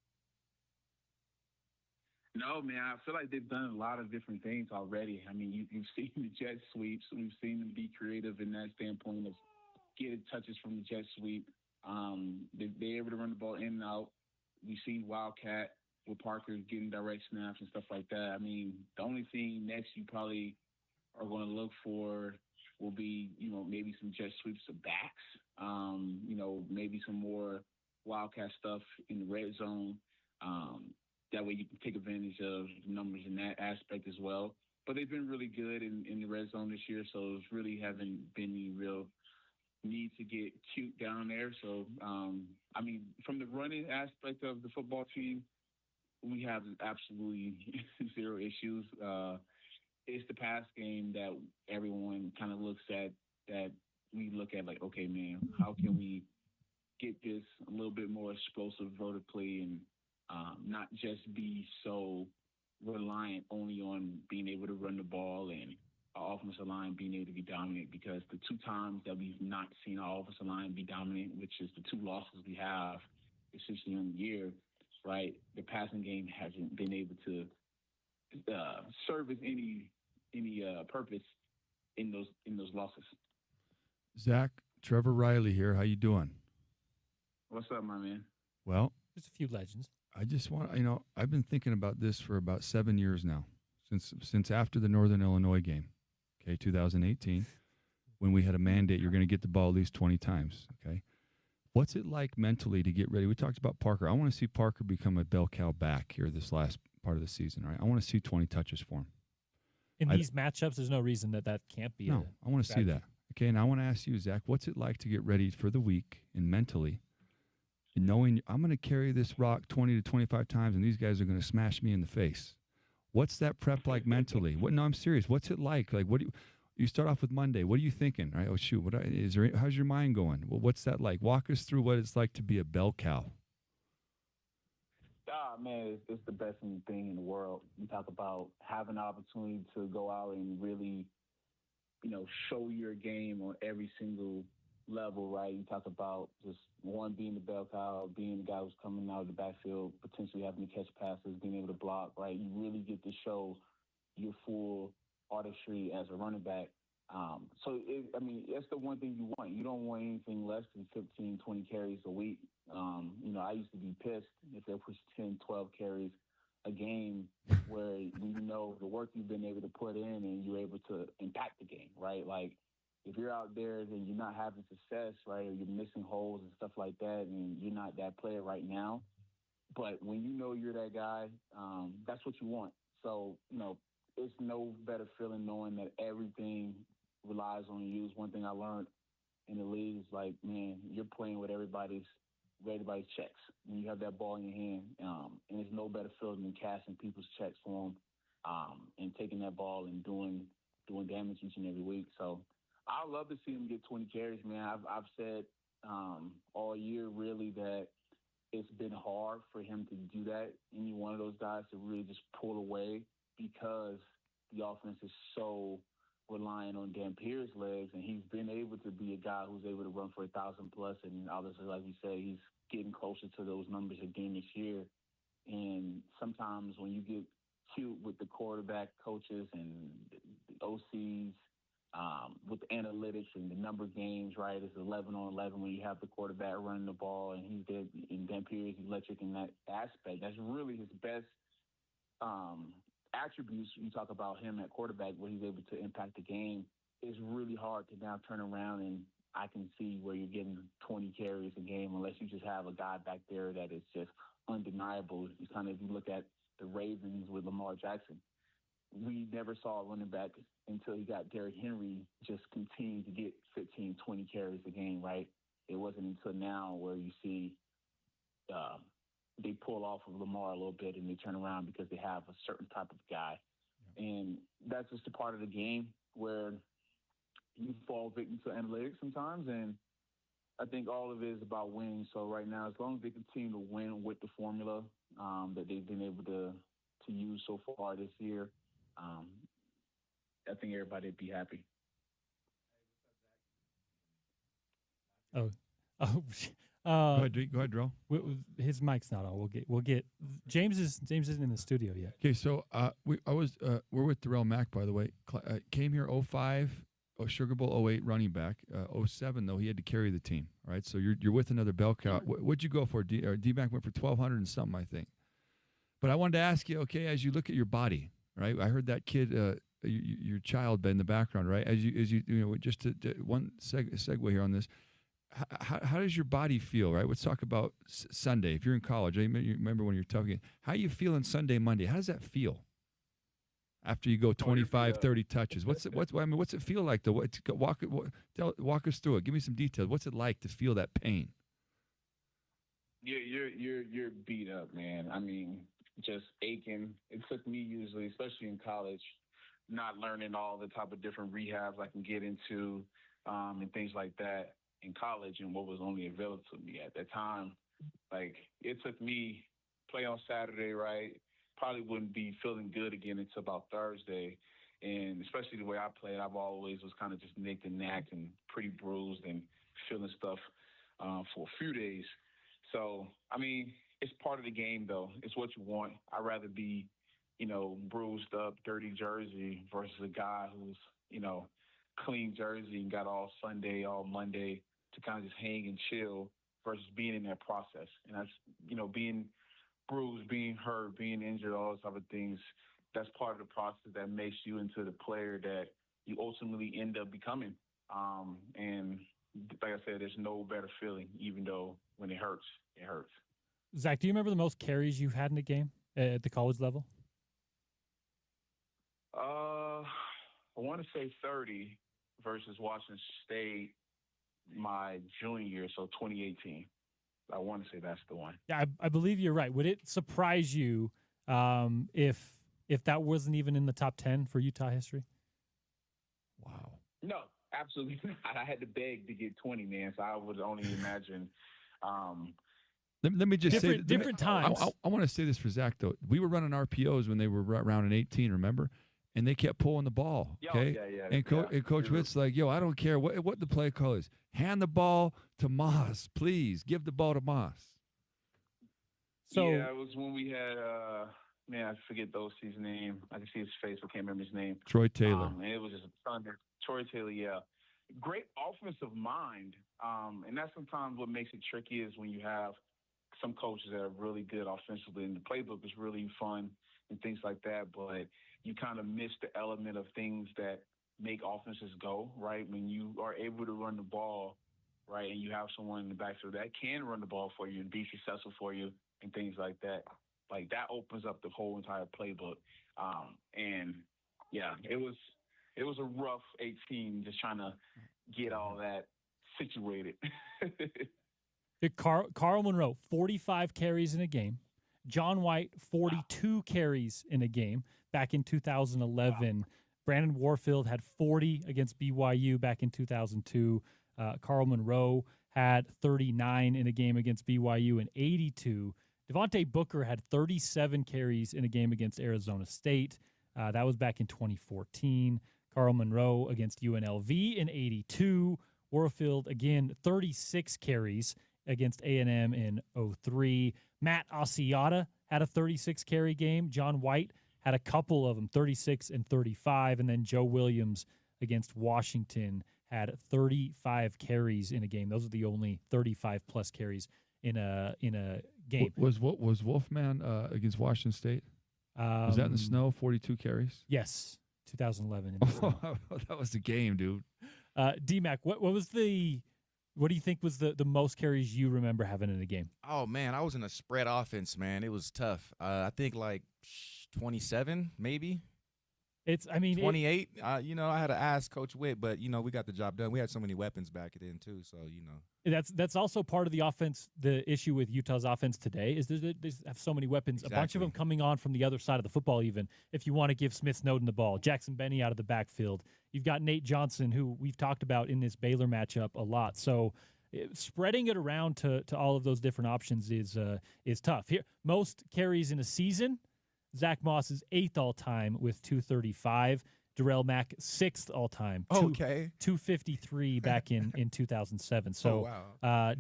Speaker 7: No, man. I feel like they've done a lot of different things already. I mean, you've seen the jet sweeps. We've seen them be creative in that standpoint of getting touches from the jet sweep. They're able to run the ball in and out. We've seen Wildcat with Parker getting direct snaps and stuff like that. I mean, the only thing next you probably are going to look for will be, maybe some jet sweeps of backs, maybe some more Wildcat stuff in the red zone. That way you can take advantage of numbers in that aspect as well. But they've been really good in the red zone this year, so it's really haven't been any real need to get cute down there. So, from the running aspect of the football team, we have absolutely zero issues. It's the pass game that everyone kind of looks at, that we look at like, okay, man, how can we get this a little bit more explosive vertically and not just be so reliant only on being able to run the ball and our offensive line being able to be dominant, because the two times that we've not seen our offensive line be dominant, which is the two losses we have essentially in the year, right? The passing game hasn't been able to service any purpose in those losses.
Speaker 5: Zach, Trevor Reilly here. How you doing?
Speaker 7: What's up, my man?
Speaker 5: Well,
Speaker 1: just a few legends.
Speaker 5: I just want, I've been thinking about this for about 7 years now, since after the Northern Illinois game, 2018, when we had a mandate, you're going to get the ball at least 20 times, okay? What's it like mentally to get ready? We talked about Parker. I want to see Parker become a bell cow back here this last part of the season, right? I want to see 20 touches for him.
Speaker 1: In these matchups, there's no reason that can't be.
Speaker 5: No, I want to see that. Okay, and I want to ask you, Zach, what's it like to get ready for the week and mentally, and knowing I'm going to carry this rock 20 to 25 times and these guys are going to smash me in the face? What's that prep like mentally? No, I'm serious. What's it like? Like, what do you start off with Monday? What are you thinking? All right, oh shoot, how's your mind going? Well, what's that like? Walk us through what it's like to be a bell cow.
Speaker 7: Man, it's the best thing in the world. You talk about having an opportunity to go out and really show your game on every single level, right? You talk about just one being the bell cow, being the guy who's coming out of the backfield, potentially having to catch passes, being able to block, right? You really get to show your full artistry as a running back. That's the one thing you want. You don't want anything less than 15, 20 carries a week. I used to be pissed if they push 10, 12 carries a game where the work you've been able to put in and you're able to impact the game, right? Like, if you're out there and you're not having success, right, or you're missing holes and stuff like that, and you're not that player right now, but when you know you're that guy, that's what you want. So, it's no better feeling knowing that everything relies on you. One thing I learned in the league is like, man, you're playing with everybody's checks when you have that ball in your hand. And it's no better feeling than cashing people's checks for them and taking that ball and doing damage each and every week. So I love to see him get 20 carries, man. I've said all year really that it's been hard for him to do that. Any one of those guys to really just pull away because the offense is so reliant on Dan Pierce's legs, and he's been able to be a guy who's able to run for 1,000 plus, and obviously, like you say, he's getting closer to those numbers again this year. And sometimes when you get cute with the quarterback coaches and the OCs, with the analytics and the number games, right? It's 11 on 11 when you have the quarterback running the ball, and he's there, and Dan Pierce is electric in that aspect. That's really his best attributes. You talk about him at quarterback, where he's able to impact the game. It's really hard to now turn around, and I can see where you're getting 20 carries a game unless you just have a guy back there that is just undeniable. It's kind of, if you look at the Ravens with Lamar Jackson, we never saw a running back until he got Derrick Henry just continue to get 15, 20 carries a game, right? It wasn't until now where you see they pull off of Lamar a little bit and they turn around because they have a certain type of guy. And that's just a part of the game where you fall victim to analytics sometimes. And I think all of it is about winning. So right now, as long as they continue to win with the formula that they've been able to use so far this year, I think everybody would be happy.
Speaker 1: Go
Speaker 5: ahead, Dro.
Speaker 1: His mic's not on. We'll get James isn't in the studio yet.
Speaker 5: Okay, so we're with Darrell Mack, by the way. Came here 05, Sugar Bowl 08 running back. 07 though, he had to carry the team. Right, so you're with another bell cow. What'd you go for? D-Mac went for 1,200 and something, I think. But I wanted to ask you, okay, as you look at your body, right? I heard that kid, your child in the background, right? As you just one segue here on this. How does your body feel, right? Let's talk about Sunday. If you're in college, you remember when you're talking. How you feeling Sunday, Monday? How does that feel after you go 25, 30 touches? What's it feel like though? Walk us through it. Give me some details. What's it like to feel that pain?
Speaker 7: You're beat up, man. I mean, just aching. It took me usually, especially in college, not learning all the type of different rehabs I can get into and things like that in college, and what was only available to me at that time. Like, it took me play on Saturday, right? Probably wouldn't be feeling good again until about Thursday. And especially the way I played, I've always was kind of just nicked and knacked and pretty bruised and feeling stuff for a few days. So, I mean, it's part of the game, though. It's what you want. I'd rather be, bruised up, dirty jersey versus a guy who's, clean jersey and got all Sunday, all Monday to kind of just hang and chill versus being in that process. And that's, being bruised, being hurt, being injured, all those type of things, that's part of the process that makes you into the player that you ultimately end up becoming. And like I said, there's no better feeling, even though when it hurts, it hurts.
Speaker 1: Zach, do you remember the most carries you've had in a game at the college level?
Speaker 7: I want to say 30 versus Washington State my junior year, so 2018. I want to say that's the one.
Speaker 1: Yeah, I believe you're right. Would it surprise you if that wasn't even in the top 10 for Utah history?
Speaker 5: Wow.
Speaker 7: No, absolutely not. I had to beg to get 20, man, so I would only imagine.
Speaker 5: Let me just say
Speaker 1: different times.
Speaker 5: I want to say this for Zach though. We were running RPOs when they were around in 18. Remember? and they kept pulling the ball. Okay, and Coach Witt's like, "Yo, I don't care what the play call is. Hand the ball to Moss, please. Give the ball to Moss."
Speaker 7: So yeah, it was when we had man, I forget the OC's name. I can see his face, I can't remember his name.
Speaker 5: Troy Taylor.
Speaker 7: And it was just a ton. Troy Taylor, yeah. Great offensive mind. And that's sometimes what makes it tricky is when you have some coaches that are really good offensively, and the playbook is really fun and things like that, but you kind of miss the element of things that make offenses go, right? When you are able to run the ball, right, and you have someone in the backfield that can run the ball for you and be successful for you and things like that, like that opens up the whole entire playbook. And yeah, it was a rough 18 just trying to get all that situated.
Speaker 1: Carl Monroe, 45 carries in a game. John White, 42 carries in a game back in 2011. Wow. Brandon Warfield had 40 against BYU back in 2002. Carl Monroe had 39 in a game against BYU and 82. Devontae Booker had 37 carries in a game against Arizona State. That was back in 2014. Carl Monroe against UNLV in 82. Warfield, again, 36 carries against A&M in 03. Matt Asiata had a 36-carry game. John White had a couple of them, 36 and 35. And then Joe Williams against Washington had 35 carries in a game. Those are the only 35-plus carries in a game.
Speaker 5: Was Wolfman against Washington State? Was that in the snow, 42 carries?
Speaker 1: Yes, 2011.
Speaker 5: That was the game, dude.
Speaker 1: D-Mac, what do you think was the most carries you remember having in a game?
Speaker 8: Oh, man, I was in a spread offense, man. It was tough. I think like 27, maybe. 28. I had to ask Coach Witt, but, we got the job done. We had so many weapons back then, too, so,
Speaker 1: That's also part of the offense. The issue with Utah's offense today is they have so many weapons. Exactly. A bunch of them coming on from the other side of the football even, if you want to give Smith Snowden the ball. Jackson Benny out of the backfield. You've got Nate Johnson, who we've talked about in this Baylor matchup a lot. So spreading it around to all of those different options is tough. Here, most carries in a season, Zach Moss is 8th all-time with 235. Darrell Mack, 6th all-time. 253 back in 2007. So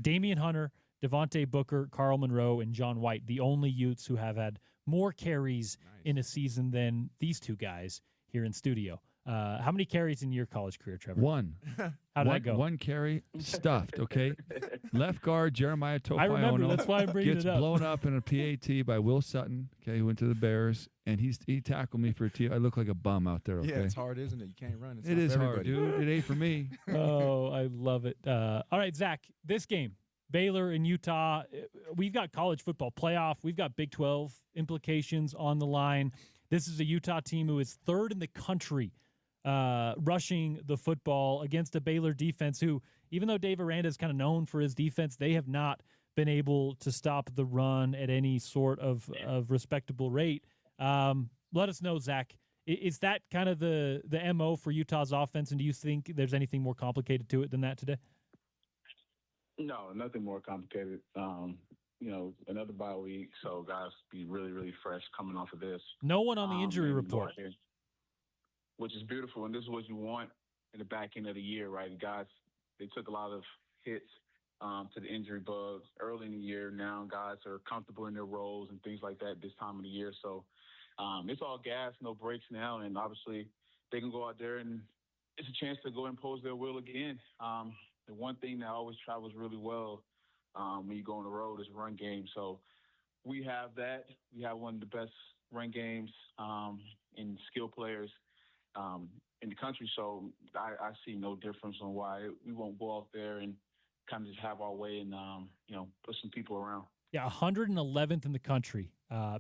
Speaker 1: Damian Hunter, Devontae Booker, Carl Monroe, and John White, the only Utes who have had more carries in a season than these two guys here in studio. How many carries in your college career, Trevor?
Speaker 5: One.
Speaker 1: How did that go?
Speaker 5: One carry, stuffed, okay? Left guard, Jeremiah Tofaiono.
Speaker 1: I remember, that's why I'm bringing it up.
Speaker 5: Gets blown up in a PAT by Will Sutton, okay, who went to the Bears, and he tackled me for a T. I look like a bum out there, okay?
Speaker 8: Yeah, it's hard, isn't it? You can't run.
Speaker 5: It is hard, dude. It ain't for me.
Speaker 1: Oh, I love it. All right, Zach, this game, Baylor and Utah, we've got college football playoff. We've got Big 12 implications on the line. This is a Utah team who is 3rd in the country rushing the football against a Baylor defense who, even though Dave Aranda is kind of known for his defense, they have not been able to stop the run at any sort of respectable rate. Let us know, Zach. Is that kind of the MO for Utah's offense, and do you think there's anything more complicated to it than that today?
Speaker 7: No, nothing more complicated. Another bye week, so guys be really, really fresh coming off of this.
Speaker 1: No one on the injury report.
Speaker 7: Which is beautiful, and this is what you want in the back end of the year, right? The guys, they took a lot of hits to the injury bug early in the year. Now guys are comfortable in their roles and things like that this time of the year. So it's all gas, no brakes now, and obviously they can go out there and it's a chance to go impose their will again. The one thing that always travels really well when you go on the road is run game. So we have that. We have one of the best run games in skill players in the country, so I see no difference on why we won't go out there and kind of just have our way and put some people around.
Speaker 1: Yeah, 111th in the country.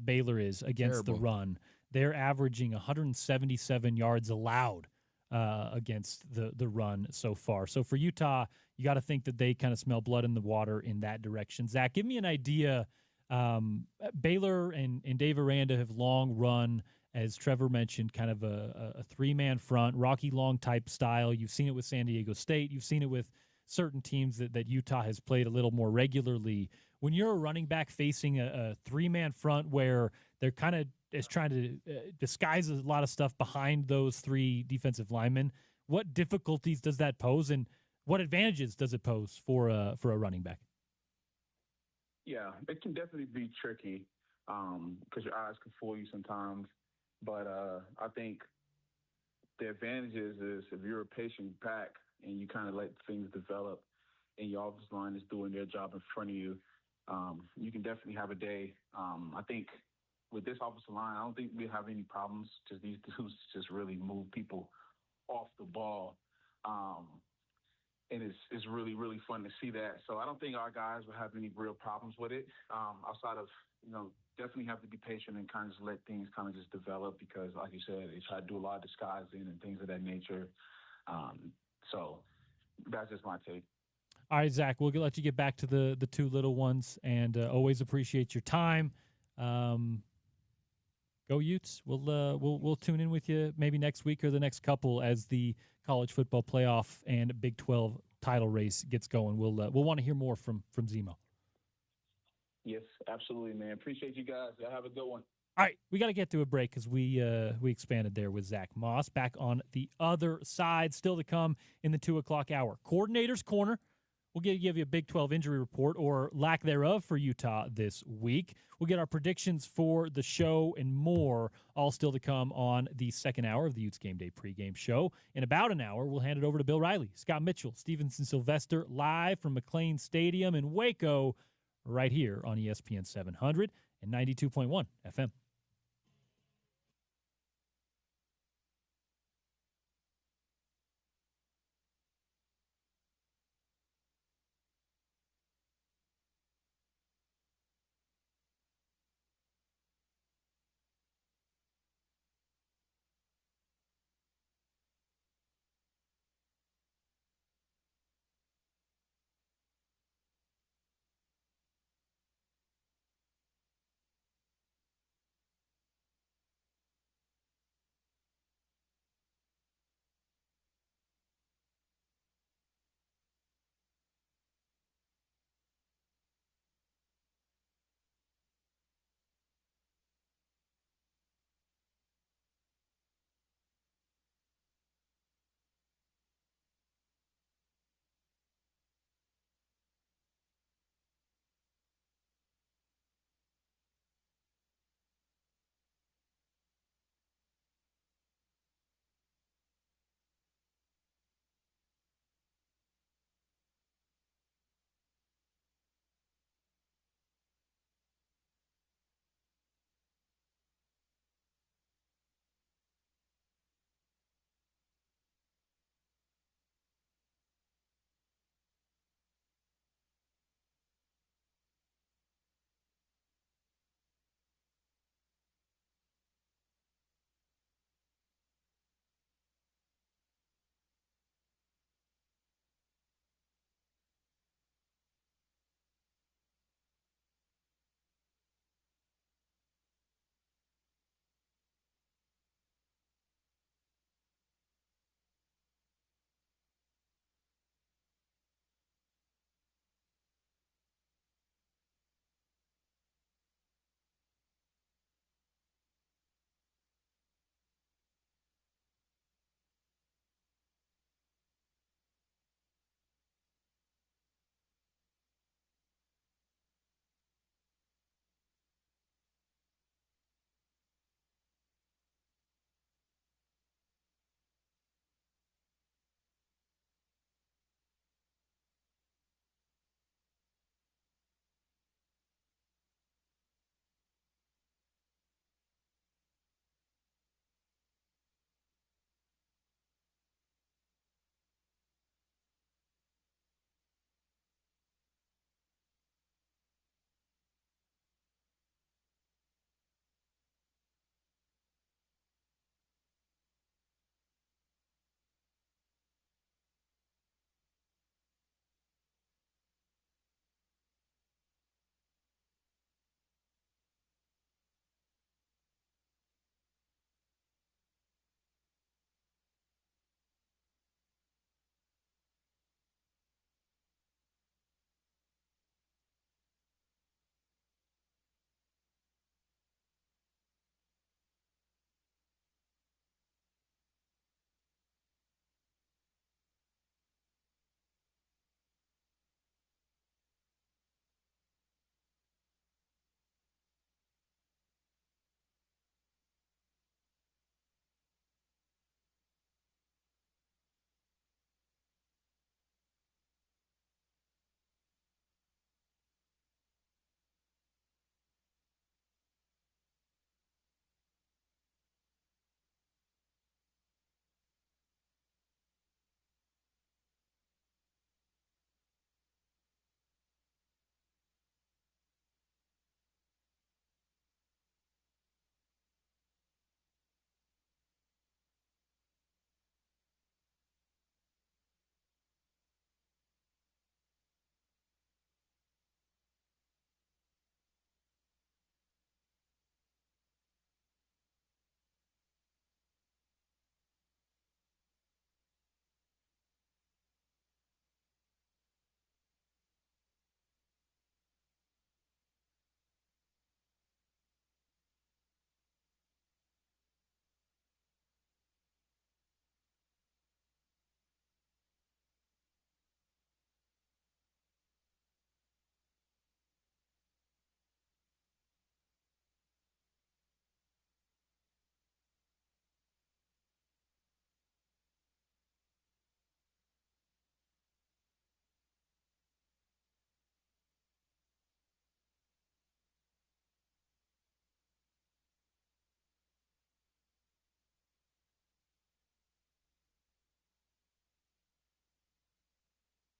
Speaker 1: Baylor is against the run. They're averaging 177 yards allowed against the run so far. So for Utah, you got to think that they kind of smell blood in the water in that direction. Zach, give me an idea. Baylor and Dave Aranda have long run, as Trevor mentioned, kind of a three-man front, Rocky Long type style. You've seen it with San Diego State. You've seen it with certain teams that Utah has played a little more regularly. when you're a running back facing a three-man front where they're kind of is trying to disguise a lot of stuff behind those three defensive linemen, what difficulties does that pose, and what advantages does it pose for a running back?
Speaker 7: Yeah, it can definitely be tricky because your eyes can fool you sometimes. But I think the advantage is if you're a patient back and you kind of let things develop and your offensive line is doing their job in front of you, you can definitely have a day. I think with this offensive line, I don't think we have any problems because these dudes just really move people off the ball. And it's really, really fun to see that. So I don't think our guys will have any real problems with it outside of, definitely have to be patient and kind of just let things kind of just develop because, like you said, they try to do a lot of disguising and things of that nature. So that's just my take.
Speaker 1: All right, Zach, we'll let you get back to the two little ones, and always appreciate your time. Go Utes. We'll tune in with you maybe next week or the next couple as the college football playoff and Big 12 title race gets going. We'll want to hear more from Zemo.
Speaker 7: Yes, absolutely, man. Appreciate you guys. Y'all have a good one.
Speaker 1: All right, we got to get to a break because we expanded there with Zach Moss. Back on the other side, still to come in the 2 o'clock hour. Coordinator's Corner. We'll give you a Big 12 injury report or lack thereof for Utah this week. We'll get our predictions for the show and more, all still to come on the second hour of the Utes Game Day pregame show. In about an hour, we'll hand it over to Bill Reilly, Scott Mitchell, Stevenson Sylvester, live from McLane Stadium in Waco, right here on ESPN 700 and 92.1 FM.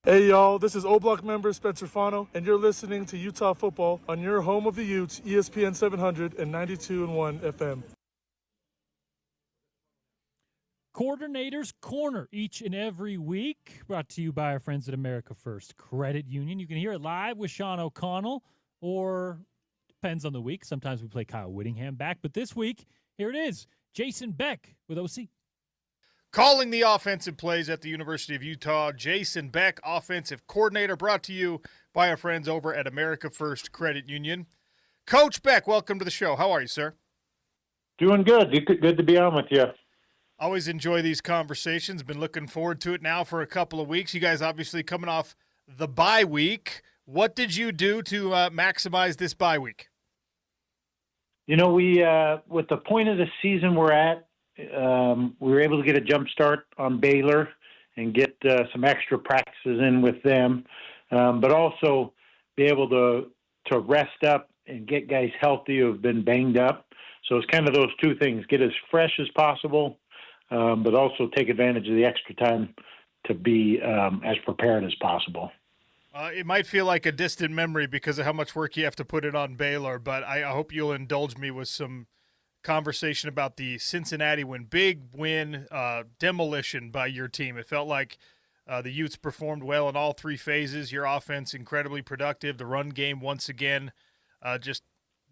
Speaker 9: Hey, y'all, this is O-Block member Spencer Fano, and you're listening to Utah Football on your home of the Utes, ESPN 700 and 92.1 FM.
Speaker 1: Coordinator's Corner each and every week, brought to you by our friends at America First Credit Union. You can hear it live with Sean O'Connell, or depends on the week. Sometimes we play Kyle Whittingham back, but this week, here it is, Jason Beck with OC.
Speaker 2: Calling the offensive plays at the University of Utah, Jason Beck, offensive coordinator, brought to you by our friends over at America First Credit Union. Coach Beck, welcome to the show. How are you, sir?
Speaker 10: Doing good. Good to be on with you.
Speaker 2: Always enjoy these conversations. Been looking forward to it now for a couple of weeks. You guys obviously coming off the bye week. What did you do to maximize this bye week?
Speaker 10: You know, we with the point of the season we're at, we were able to get a jump start on Baylor and get some extra practices in with them, but also be able to rest up and get guys healthy who have been banged up. So it's kind of those two things: get as fresh as possible, but also take advantage of the extra time to be as prepared as possible.
Speaker 2: It might feel like a distant memory because of how much work you have to put in on Baylor, but I hope you'll indulge me with some conversation about the Cincinnati win. Big win, demolition by your team. It felt like the Utes performed well in all three phases. Your offense incredibly productive. The run game once again just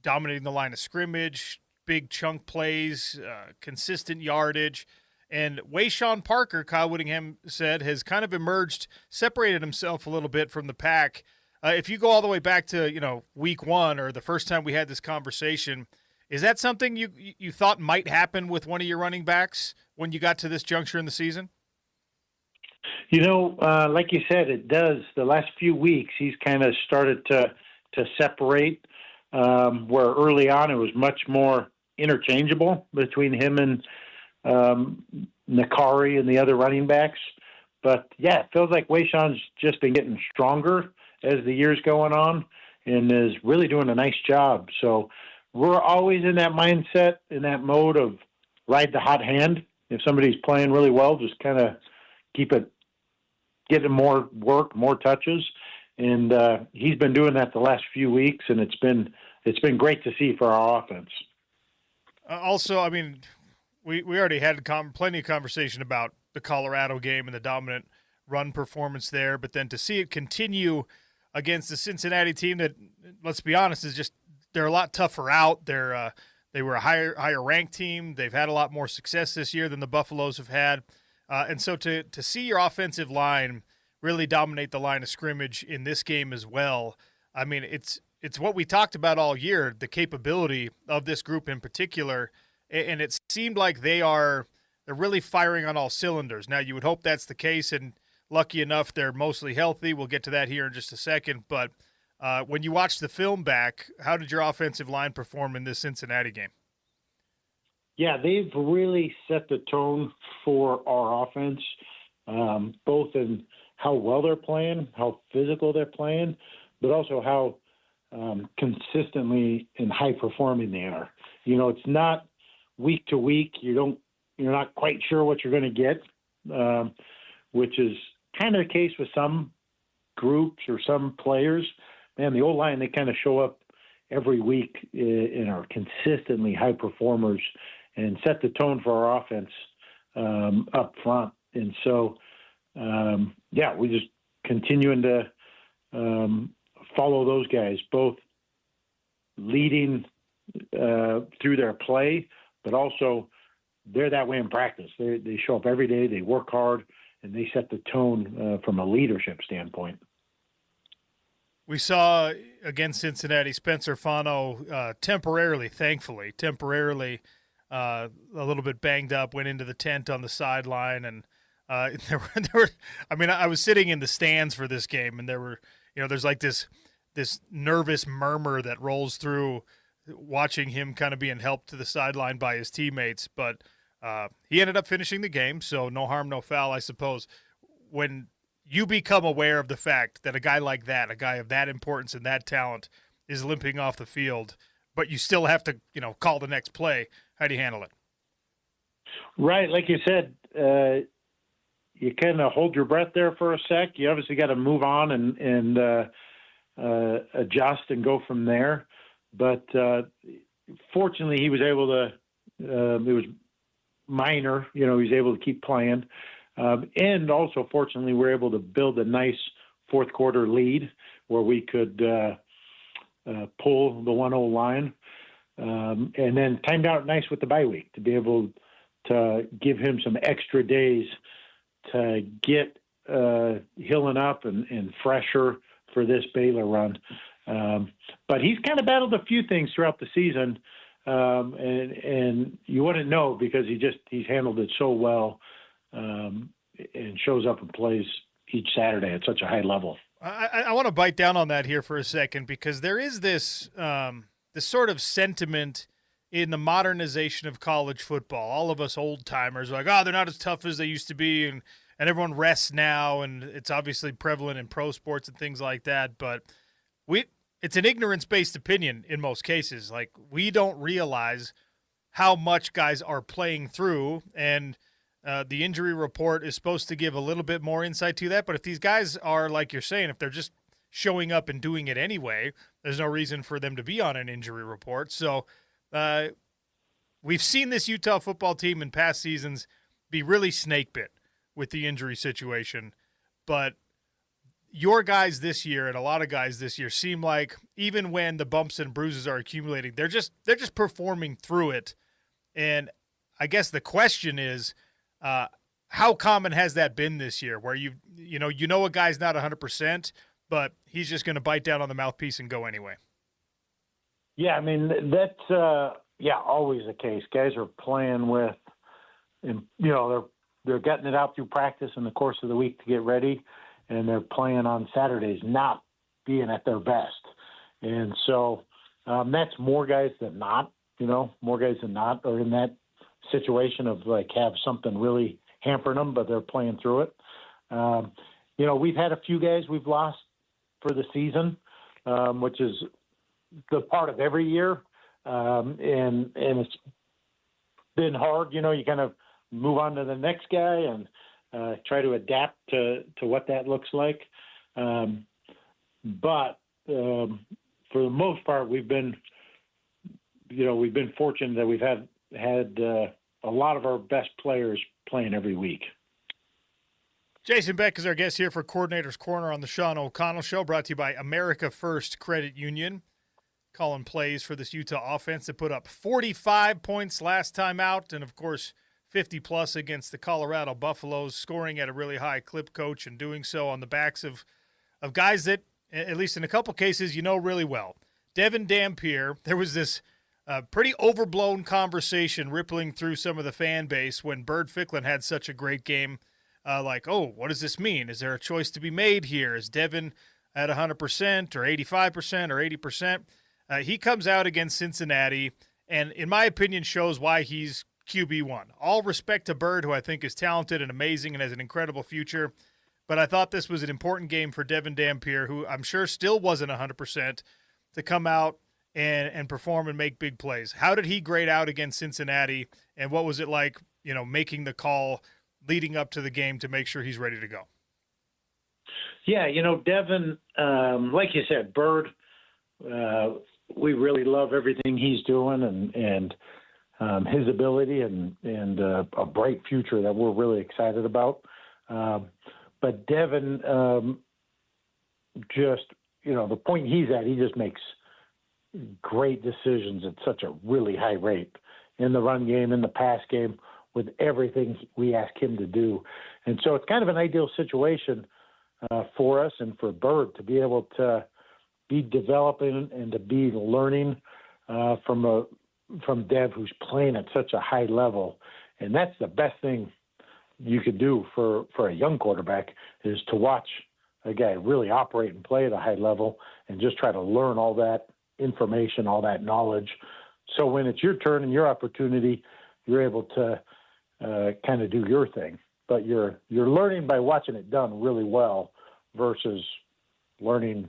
Speaker 2: dominating the line of scrimmage, big chunk plays, consistent yardage. And Wayshawn Parker, Kyle Whittingham said, has kind of emerged, separated himself a little bit from the pack. If you go all the way back to, week one or the first time we had this conversation, is that something you thought might happen with one of your running backs when you got to this juncture in the season?
Speaker 10: Like you said, it does. The last few weeks, he's kind of started to separate, where early on it was much more interchangeable between him and Nakari and the other running backs. But, yeah, it feels like Wayshawn's just been getting stronger as the year's going on and is really doing a nice job. So we're always in that mindset, in that mode of ride the hot hand. If somebody's playing really well, just kind of getting more work, more touches. And he's been doing that the last few weeks, and it's been great to see for our offense.
Speaker 2: Also, I mean, we already had plenty of conversation about the Colorado game and the dominant run performance there, but then to see it continue against the Cincinnati team that, let's be honest, is just they're a lot tougher out. They were a higher ranked team. They've had a lot more success this year than the Buffaloes have had, and so to see your offensive line really dominate the line of scrimmage in this game as well. I mean, it's what we talked about all year, the capability of this group in particular, and it seemed like they're really firing on all cylinders. Now, you would hope that's the case, and lucky enough, they're mostly healthy. We'll get to that here in just a second. But when you watch the film back, how did your offensive line perform in this Cincinnati game?
Speaker 10: Yeah, they've really set the tone for our offense, both in how well they're playing, how physical they're playing, but also how consistently and high-performing they are. It's not week to week. You're not quite sure what you're going to get, which is kind of the case with some groups or some players. Man, the O-line, they kind of show up every week and are consistently high performers and set the tone for our offense up front. And so, we just continuing to follow those guys, both leading through their play, but also they're that way in practice. They show up every day, they work hard, and they set the tone from a leadership standpoint.
Speaker 2: We saw against Cincinnati, Spencer Fano temporarily a little bit banged up, went into the tent on the sideline, and there were. I mean, I was sitting in the stands for this game, and there were, there's like this nervous murmur that rolls through watching him kind of being helped to the sideline by his teammates, but he ended up finishing the game, so no harm, no foul, I suppose. When you become aware of the fact that a guy like that, a guy of that importance and that talent, is limping off the field, but you still have to, call the next play, how do you handle it?
Speaker 10: Right, like you said, you kind of hold your breath there for a sec. You obviously got to move on and adjust and go from there. But fortunately, he was able to. It was minor, he was able to keep playing, and also fortunately, we're able to build a nice fourth quarter lead where we could pull the 1-0 line, and then timed out nice with the bye week to be able to give him some extra days to get healing up and fresher for this Baylor run. But he's kind of battled a few things throughout the season, and you wouldn't know because he's handled it so well, and shows up and plays each Saturday at such a high level.
Speaker 11: I want to bite down on that here for a second because there is this sort of sentiment in the modernization of college football. All of us old timers are like, oh, they're not as tough as they used to be, and everyone rests now, and it's obviously prevalent in pro sports and things like that. But it's an ignorance-based opinion in most cases. Like, we don't realize how much guys are playing through, and the injury report is supposed to give a little bit more insight to that. But if these guys are, like you're saying, if they're just showing up and doing it anyway, there's no reason for them to be on an injury report. So we've seen this Utah football team in past seasons be really snake bit with the injury situation. But your guys this year and a lot of guys this year seem like even when the bumps and bruises are accumulating, they're just performing through it. And I guess the question is, how common has that been this year where you know a guy's not 100%, but he's just going to bite down on the mouthpiece and go anyway?
Speaker 10: Yeah, I mean, that's always the case. Guys are playing with, and they're getting it out through practice in the course of the week to get ready, and they're playing on Saturdays not being at their best. And so that's more guys than not, more guys than not are in that situation of like have something really hampering them, but they're playing through it. We've had a few guys we've lost for the season, which is the part of every year. And it's been hard, you kind of move on to the next guy and try to adapt to what that looks like. But for the most part, we've been fortunate that we've had a lot of our best players playing every week.
Speaker 11: Jason Beck is our guest here for Coordinator's Corner on the Sean O'Connell Show, brought to you by America First Credit Union. Calling plays for this Utah offense that put up 45 points last time out, and of course 50-plus against the Colorado Buffaloes, scoring at a really high clip, Coach, and doing so on the backs of guys that, at least in a couple cases, really well. Devin Dampier, there was this pretty overblown conversation rippling through some of the fan base when Bird Ficklin had such a great game. What does this mean? Is there a choice to be made here? Is Devin at 100% or 85% or 80%? He comes out against Cincinnati and, in my opinion, shows why he's QB1. All respect to Bird, who I think is talented and amazing and has an incredible future. But I thought this was an important game for Devin Dampier, who I'm sure still wasn't 100%, to come out and perform and make big plays. How did he grade out against Cincinnati, and what was it like, making the call leading up to the game to make sure he's ready to go?
Speaker 10: Yeah, Devin, like you said, Bird, we really love everything he's doing and his ability and a bright future that we're really excited about. But Devin, the point he's at, he just makes great decisions at such a really high rate in the run game, in the pass game, with everything we ask him to do. And so it's kind of an ideal situation for us and for Bird to be able to be developing and to be learning from Dev, who's playing at such a high level. And that's the best thing you could do for a young quarterback, is to watch a guy really operate and play at a high level and just try to learn all that information, all that knowledge. So when it's your turn and your opportunity, you're able to kind of do your thing. But you're learning by watching it done really well versus learning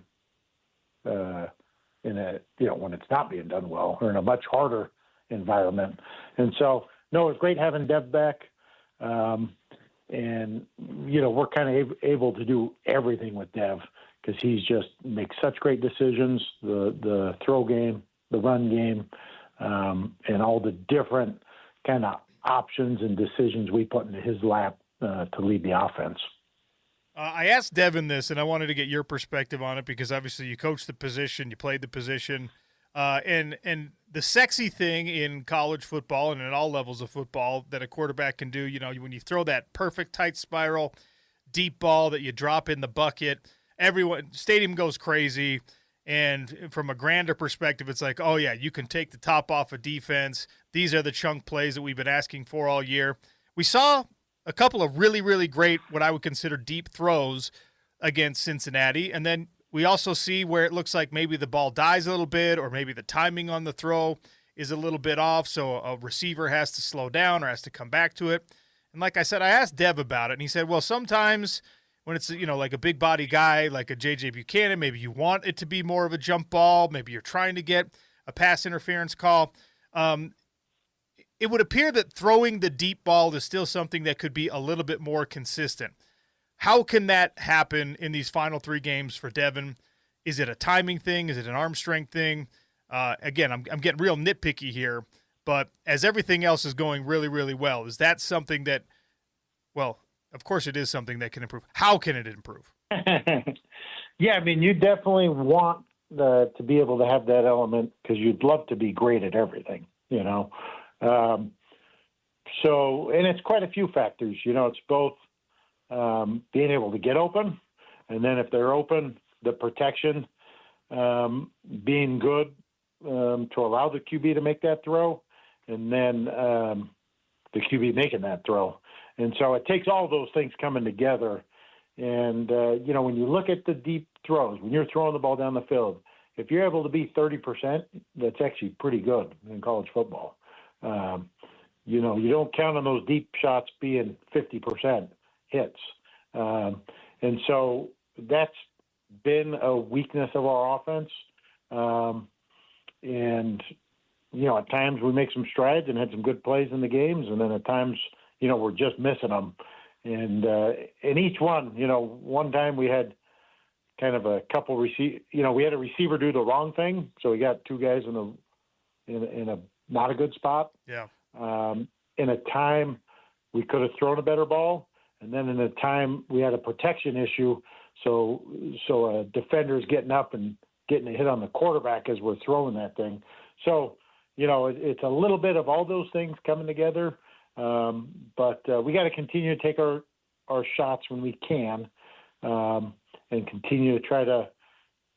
Speaker 10: in a when it's not being done well, or in a much harder environment. And so, no, it's great having Dev back, and we're kind of able to do everything with Dev because he's just makes such great decisions, the throw game, the run game, and all the different kind of options and decisions we put into his lap to lead the offense.
Speaker 11: I asked Devin this, and I wanted to get your perspective on it because obviously you coached the position, you played the position, and the sexy thing in college football and in all levels of football that a quarterback can do, when you throw that perfect tight spiral, deep ball that you drop in the bucket, stadium goes crazy. And from a grander perspective, it's like, oh, yeah, you can take the top off of defense. These are the chunk plays that we've been asking for all year. We saw a couple of really, really great, what I would consider deep throws against Cincinnati. And then we also see where it looks like maybe the ball dies a little bit or maybe the timing on the throw is a little bit off, so a receiver has to slow down or has to come back to it. And like I said, I asked Dev about it, and he said, well, sometimes – when it's, like a big body guy, like a J.J. Buchanan, maybe you want it to be more of a jump ball. Maybe you're trying to get a pass interference call. It would appear that throwing the deep ball is still something that could be a little bit more consistent. How can that happen in these final 3 games for Devin? Is it a timing thing? Is it an arm strength thing? Again, I'm getting real nitpicky here, but as everything else is going really, really well, is that something that, well, of course it is something that can improve. How can it improve?
Speaker 10: Yeah, I mean, you definitely want to be able to have that element because you'd love to be great at everything, So, and it's quite a few factors. It's both being able to get open, and then if they're open, the protection, being good to allow the QB to make that throw, and then the QB making that throw. And so it takes all those things coming together. And, when you look at the deep throws, when you're throwing the ball down the field, if you're able to be 30%, that's actually pretty good in college football. You don't count on those deep shots being 50% hits. And so that's been a weakness of our offense. And, at times we make some strides and had some good plays in the games. And then at times, we're just missing them. And in each one, one time we had kind of a couple we had a receiver do the wrong thing. So we got 2 guys in a not a good spot.
Speaker 11: Yeah.
Speaker 10: In a time we could have thrown a better ball. And then in a time we had a protection issue. So a defender's getting up and getting a hit on the quarterback as we're throwing that thing. So, it's a little bit of all those things coming together. But we got to continue to take our shots when we can, and continue to try to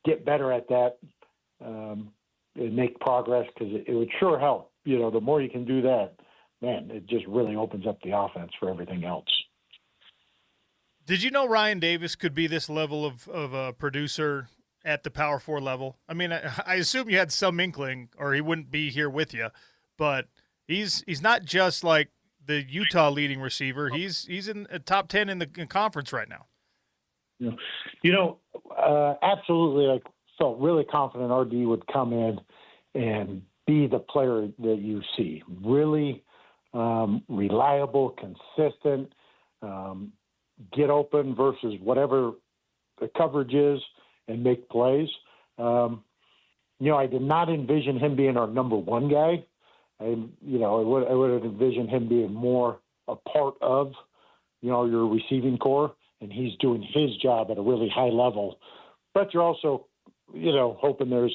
Speaker 10: get better at that, and make progress because it would sure help. The more you can do that, man, it just really opens up the offense for everything else.
Speaker 11: Did you know Ryan Davis could be this level of a producer at the Power 4 level? I mean, I assume you had some inkling or he wouldn't be here with you, but he's not just like the Utah leading receiver. He's in a top 10 in the conference right now.
Speaker 10: Absolutely. I felt really confident RD would come in and be the player that you see. Really reliable, consistent, get open versus whatever the coverage is and make plays. I did not envision him being our number 1 guy. I would have envisioned him being more a part of, your receiving core, and he's doing his job at a really high level. But you're also, hoping there's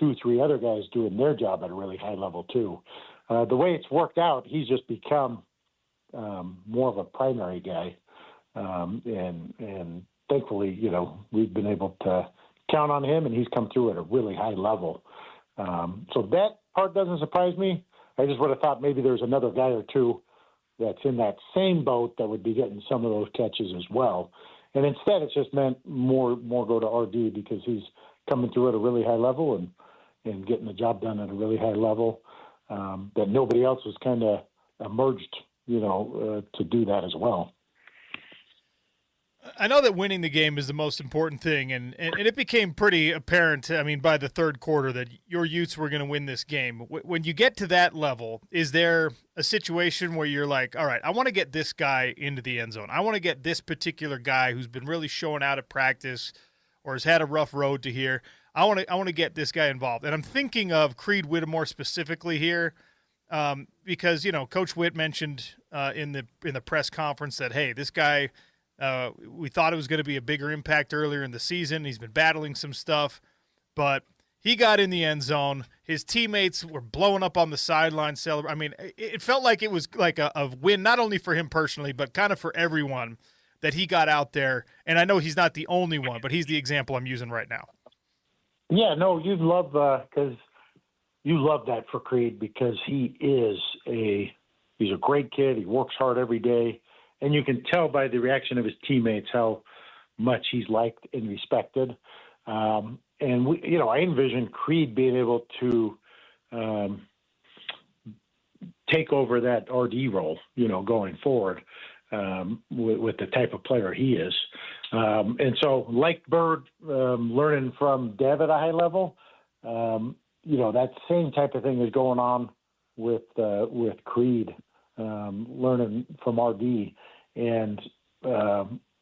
Speaker 10: 2-3 other guys doing their job at a really high level too. The way it's worked out, he's just become more of a primary guy, and thankfully, we've been able to count on him, and he's come through at a really high level. So that part doesn't surprise me. I just would have thought maybe there's another guy or 2 that's in that same boat that would be getting some of those catches as well. And instead, it's just meant more go to RD because he's coming through at a really high level and getting the job done at a really high level that nobody else has kind of emerged, to do that as well.
Speaker 11: I know that winning the game is the most important thing, and it became pretty apparent, by the third quarter that your Utes were going to win this game. When you get to that level, is there a situation where you're like, all right, I want to get this guy into the end zone. I want to get this particular guy who's been really showing out at practice or has had a rough road to here. I want to get this guy involved. And I'm thinking of Creed Whittemore specifically here because, Coach Witt mentioned in the press conference that, hey, this guy – we thought it was going to be a bigger impact earlier in the season. He's been battling some stuff, but he got in the end zone. His teammates were blowing up on the sideline. It felt like it was like a win, not only for him personally, but kind of for everyone that he got out there. And I know he's not the only one, but he's the example I'm using right now.
Speaker 10: Yeah, no, you'd love because you love that for Creed because he's a great kid. He works hard every day. And you can tell by the reaction of his teammates how much he's liked and respected. I envision Creed being able to take over that RD role, going forward with the type of player he is. And so, like Bird, learning from Dev at a high level, that same type of thing is going on with Creed. Learning from RD. And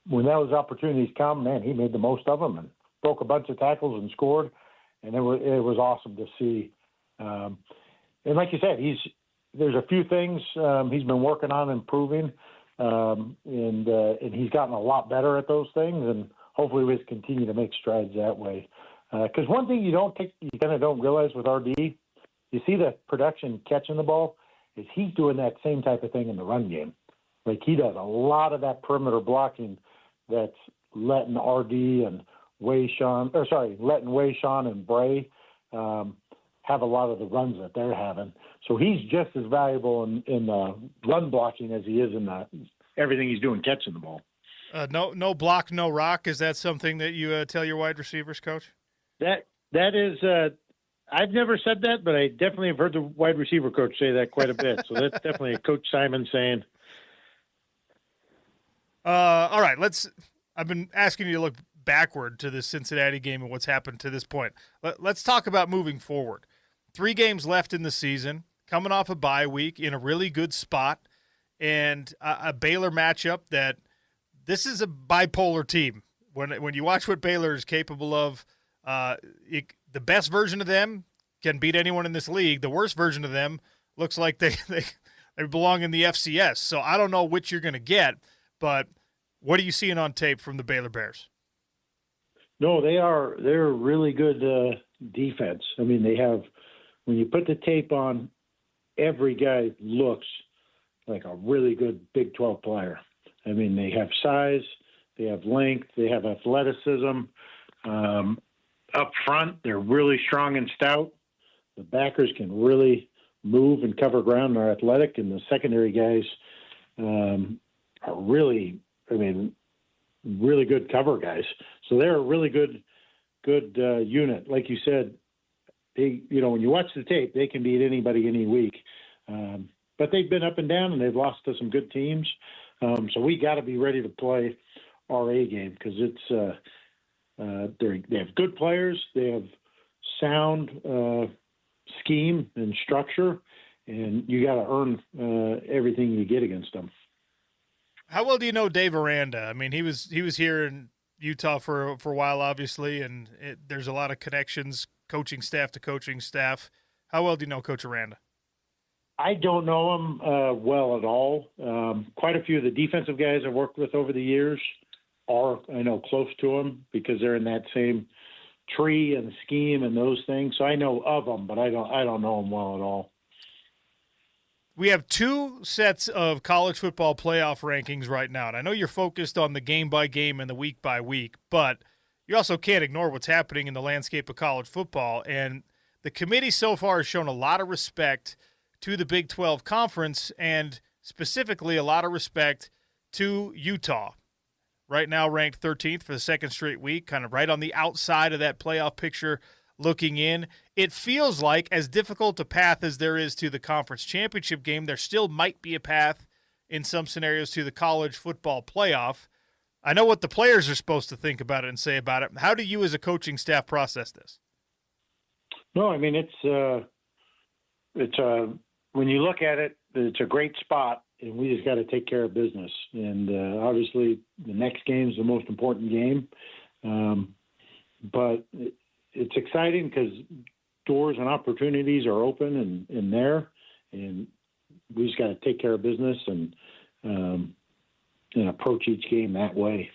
Speaker 10: when those opportunities come, man, he made the most of them and broke a bunch of tackles and scored. And it was awesome to see. And like you said, there's a few things he's been working on improving, and he's gotten a lot better at those things. And hopefully we continue to make strides that way. Because one thing you kind of don't realize with RD, you see the production catching the ball, is he's doing that same type of thing in the run game. Like he does a lot of that perimeter blocking that's letting RD and letting Wayshawn and Bray have a lot of the runs that they're having. So he's just as valuable in the run blocking as he is in everything he's doing catching the ball.
Speaker 11: No block, no rock. Is that something that you tell your wide receivers, Coach?
Speaker 10: That is I've never said that, but I definitely have heard the wide receiver coach say that quite a bit. So that's definitely a Coach Simon saying.
Speaker 11: All right, I've been asking you to look backward to the Cincinnati game and what's happened to this point. Let's talk about moving forward. 3 games left in the season, coming off a bye week in a really good spot, and a Baylor matchup that this is a bipolar team. When you watch what Baylor is capable of, the best version of them can beat anyone in this league. The worst version of them looks like they belong in the FCS. So I don't know which you're going to get, but what are you seeing on tape from the Baylor Bears?
Speaker 10: No, they're a really good defense. They have, when you put the tape on, every guy looks like a really good Big 12 player. They have size, they have length, they have athleticism. Up front, they're really strong and stout. The backers can really move and cover ground and are athletic, and the secondary guys are really good cover guys. So they're a really good unit. Like you said, when you watch the tape, they can beat anybody any week. But they've been up and down, and they've lost to some good teams. So we got to be ready to play our A game because it's they have good players. They have sound scheme and structure, and you got to earn everything you get against them.
Speaker 11: How well do you know Dave Aranda? He was here in Utah for a while, obviously, and there's a lot of connections, coaching staff to coaching staff. How well do you know Coach Aranda?
Speaker 10: I don't know him well at all. Quite a few of the defensive guys I've worked with over the years are, I know, close to him because they're in that same tree and scheme and those things. So I know of them, but I don't know them well at all.
Speaker 11: We have 2 sets of college football playoff rankings right now, and I know you're focused on the game-by-game and the week-by-week, but you also can't ignore what's happening in the landscape of college football, and the committee so far has shown a lot of respect to the Big 12 Conference and specifically a lot of respect to Utah. Right now ranked 13th for the second straight week, kind of right on the outside of that playoff picture looking in. It feels like as difficult a path as there is to the conference championship game, there still might be a path in some scenarios to the college football playoff. I know what the players are supposed to think about it and say about it. How do you as a coaching staff process this?
Speaker 10: No, I mean, when you look at it, it's a great spot, and we just got to take care of business. And obviously, the next game is the most important game. But it's exciting because doors and opportunities are open and there, and we just got to take care of business and approach each game that way.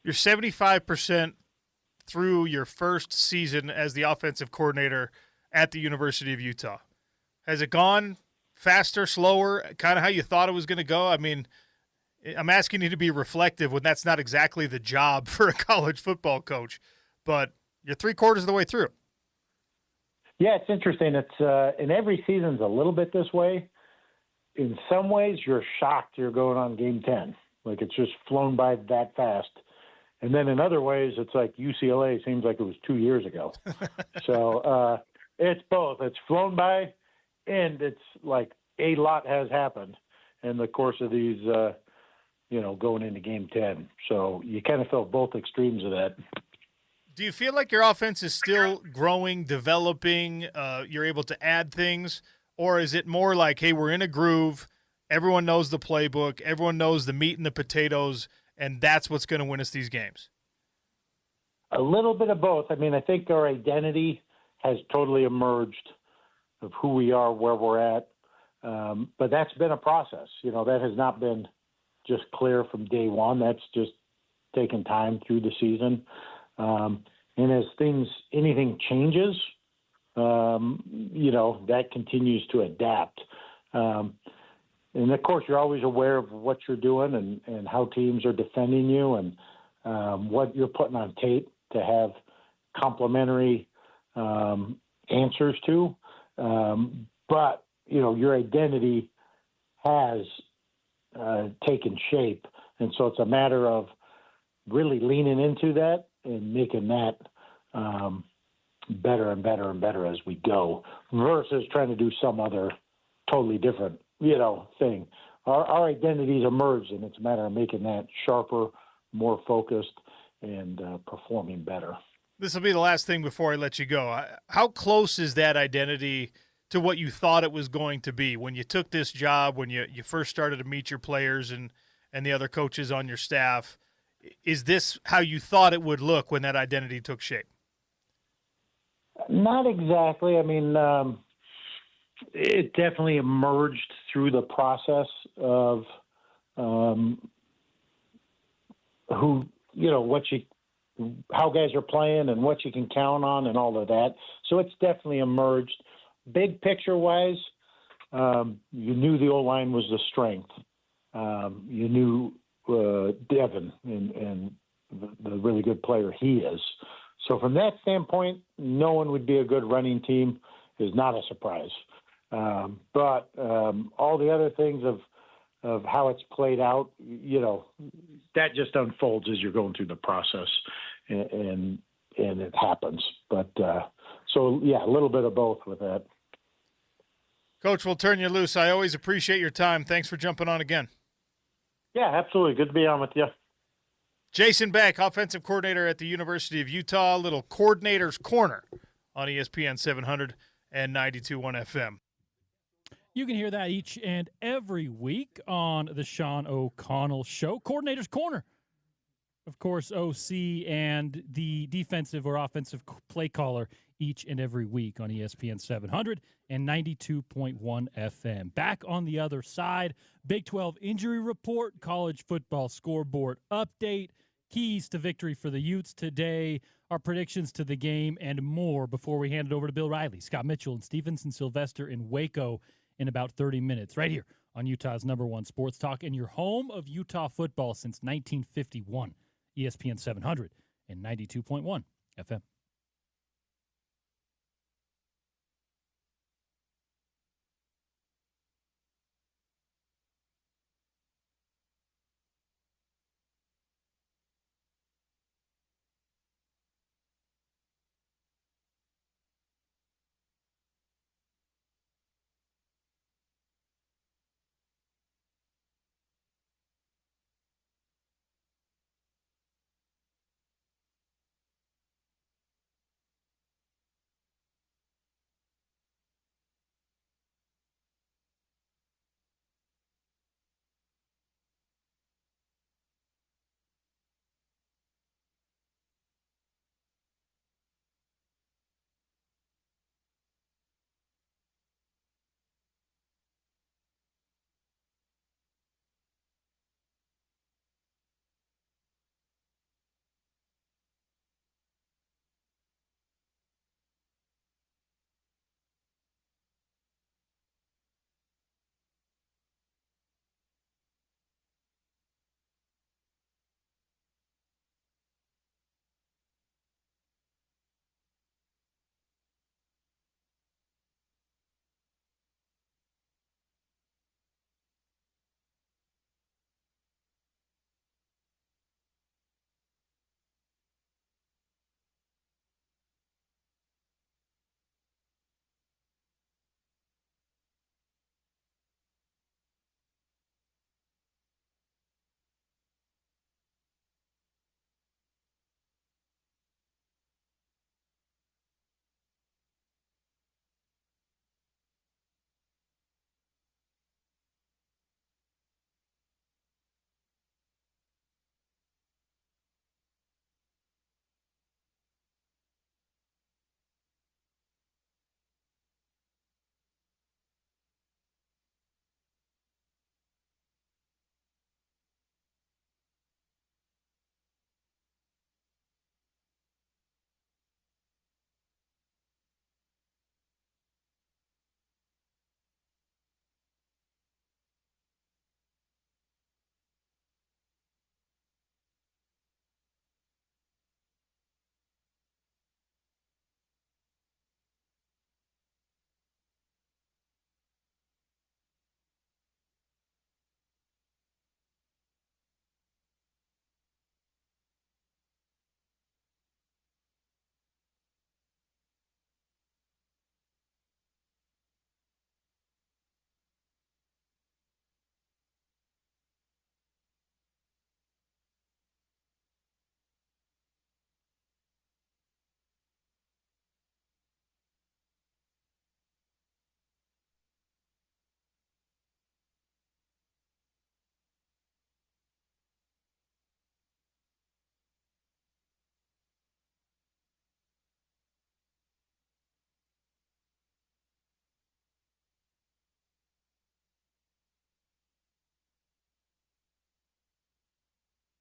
Speaker 11: You're 75% through your first season as the offensive coordinator at the University of Utah. Has it gone faster, slower, kind of how you thought it was going to go? I mean, I'm asking you to be reflective when that's not exactly the job for a college football coach, but you're 3/4 of the way through.
Speaker 10: Yeah, it's interesting. It's and every season's a little bit this way. In some ways, you're shocked you're going on game 10. Like, it's just flown by that fast. And then in other ways, it's like UCLA seems like it was 2 years ago. So it's both. It's flown by, and it's like a lot has happened in the course of these, going into game 10. So you kind of felt both extremes of that.
Speaker 11: Do you feel like your offense is still growing, developing, you're able to add things, or is it more like, hey, we're in a groove, everyone knows the playbook, everyone knows the meat and the potatoes, and that's what's going to win us these games?
Speaker 10: A little bit of both. I mean, I think our identity has totally emerged of who we are, where we're at. But that's been a process. That has not been just clear from day one. That's just taken time through the season. And as anything changes, that continues to adapt. And of course, you're always aware of what you're doing and how teams are defending you and what you're putting on tape to have complementary answers to. But, your identity has taken shape. And so it's a matter of really leaning into that and making that better and better and better as we go versus trying to do some other totally different, thing. Our identities emerged, and it's a matter of making that sharper, more focused, and performing better.
Speaker 11: This will be the last thing before I let you go. How close is that identity to what you thought it was going to be when you took this job, when you first started to meet your players and the other coaches on your staff? Is this how you thought it would look when that identity took shape?
Speaker 10: Not exactly. I mean, it definitely emerged through the process of how guys are playing and what you can count on and all of that. So it's definitely emerged. Big picture wise, you knew the O-line was the strength. You knew Devin and the really good player he is. So from that standpoint, no one would be a good running team is not a surprise. But all the other things of how it's played out, that just unfolds as you're going through the process, and it happens. But so yeah, a little bit of both with that.
Speaker 11: Coach, we'll turn you loose. I always appreciate your time. Thanks for jumping on again. Yeah,
Speaker 10: absolutely. Good to be on with you.
Speaker 11: Jason Beck, offensive coordinator at the University of Utah, little coordinator's corner on ESPN 700 and 92.1 FM.
Speaker 1: You can hear that each and every week on the Sean O'Connell Show. Coordinator's Corner. Of course, OC and the defensive or offensive play caller each and every week on ESPN 700 and 92.1 FM. Back on the other side, Big 12 injury report, college football scoreboard update, keys to victory for the Utes today, our predictions to the game, and more before we hand it over to Bill Reilly, Scott Mitchell, and Stevenson Sylvester in Waco in about 30 minutes, right here on Utah's #1 sports talk and your home of Utah football since 1951, ESPN 700 and 92.1 FM.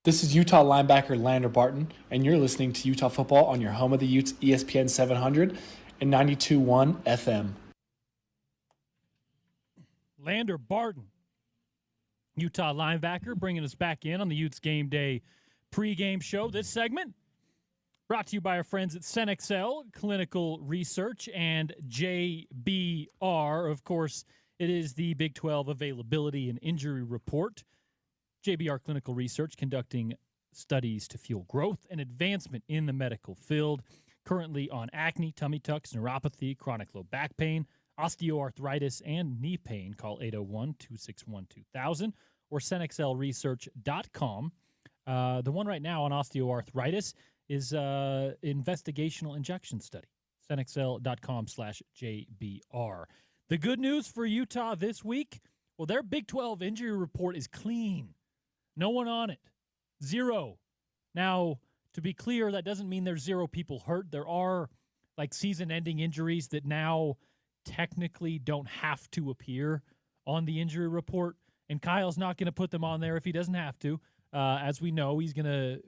Speaker 12: This is Utah linebacker Lander Barton, and you're listening to Utah Football on your home of the Utes, ESPN 700 and 92.1 FM.
Speaker 1: Lander Barton, Utah linebacker, bringing us back in on the Utes Game Day pregame show. This segment brought to you by our friends at CenXL Clinical Research and JBR. Of course, it is the Big 12 availability and injury report. JBR Clinical Research conducting studies to fuel growth and advancement in the medical field. Currently on acne, tummy tucks, neuropathy, chronic low back pain, osteoarthritis, and knee pain. Call 801-261-2000 or CenXLResearch.com. The one right now on osteoarthritis is investigational injection study. CenXL.com/JBR. The good news for Utah this week, well, their Big 12 injury report is clean. No one on it. 0. Now, to be clear, that doesn't mean there's 0 people hurt. There are, like, season-ending injuries that now technically don't have to appear on the injury report, and Kyle's not going to put them on there if he doesn't have to. As we know, he's going to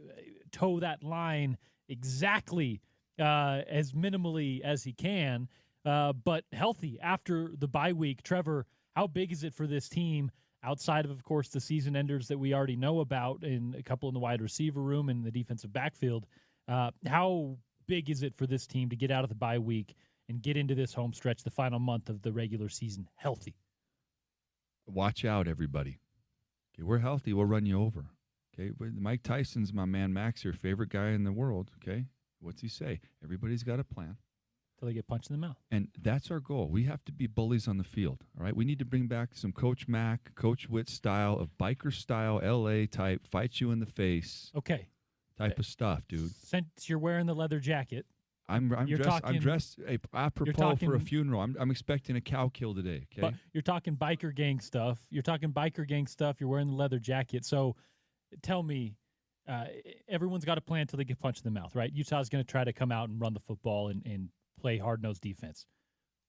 Speaker 1: toe that line exactly as minimally as he can, but healthy after the bye week. Trevor, how big is it for this team outside of course, the season enders that we already know about, and a couple in the wide receiver room and the defensive backfield? How big is it for this team to get out of the bye week and get into this home stretch, the final month of the regular season, healthy?
Speaker 5: Watch out, everybody. Okay, we're healthy. We'll run you over. Okay, Mike Tyson's my man Max, your favorite guy in the world. Okay, what's he say? Everybody's got a plan.
Speaker 1: Till they get punched in the mouth.
Speaker 5: And that's our goal. We have to be bullies on the field, all right? We need to bring back some Coach Mack, Coach Witt style of biker style, L.A. type, fight you in the face.
Speaker 1: Okay.
Speaker 5: Type of stuff, dude.
Speaker 1: Since you're wearing the leather jacket.
Speaker 5: I'm dressed apropos for a funeral. I'm expecting a cow kill today, okay?
Speaker 1: But you're talking biker gang stuff. You're wearing the leather jacket. So tell me, everyone's got a plan till they get punched in the mouth, right? Utah's going to try to come out and run the football and play hard-nosed defense.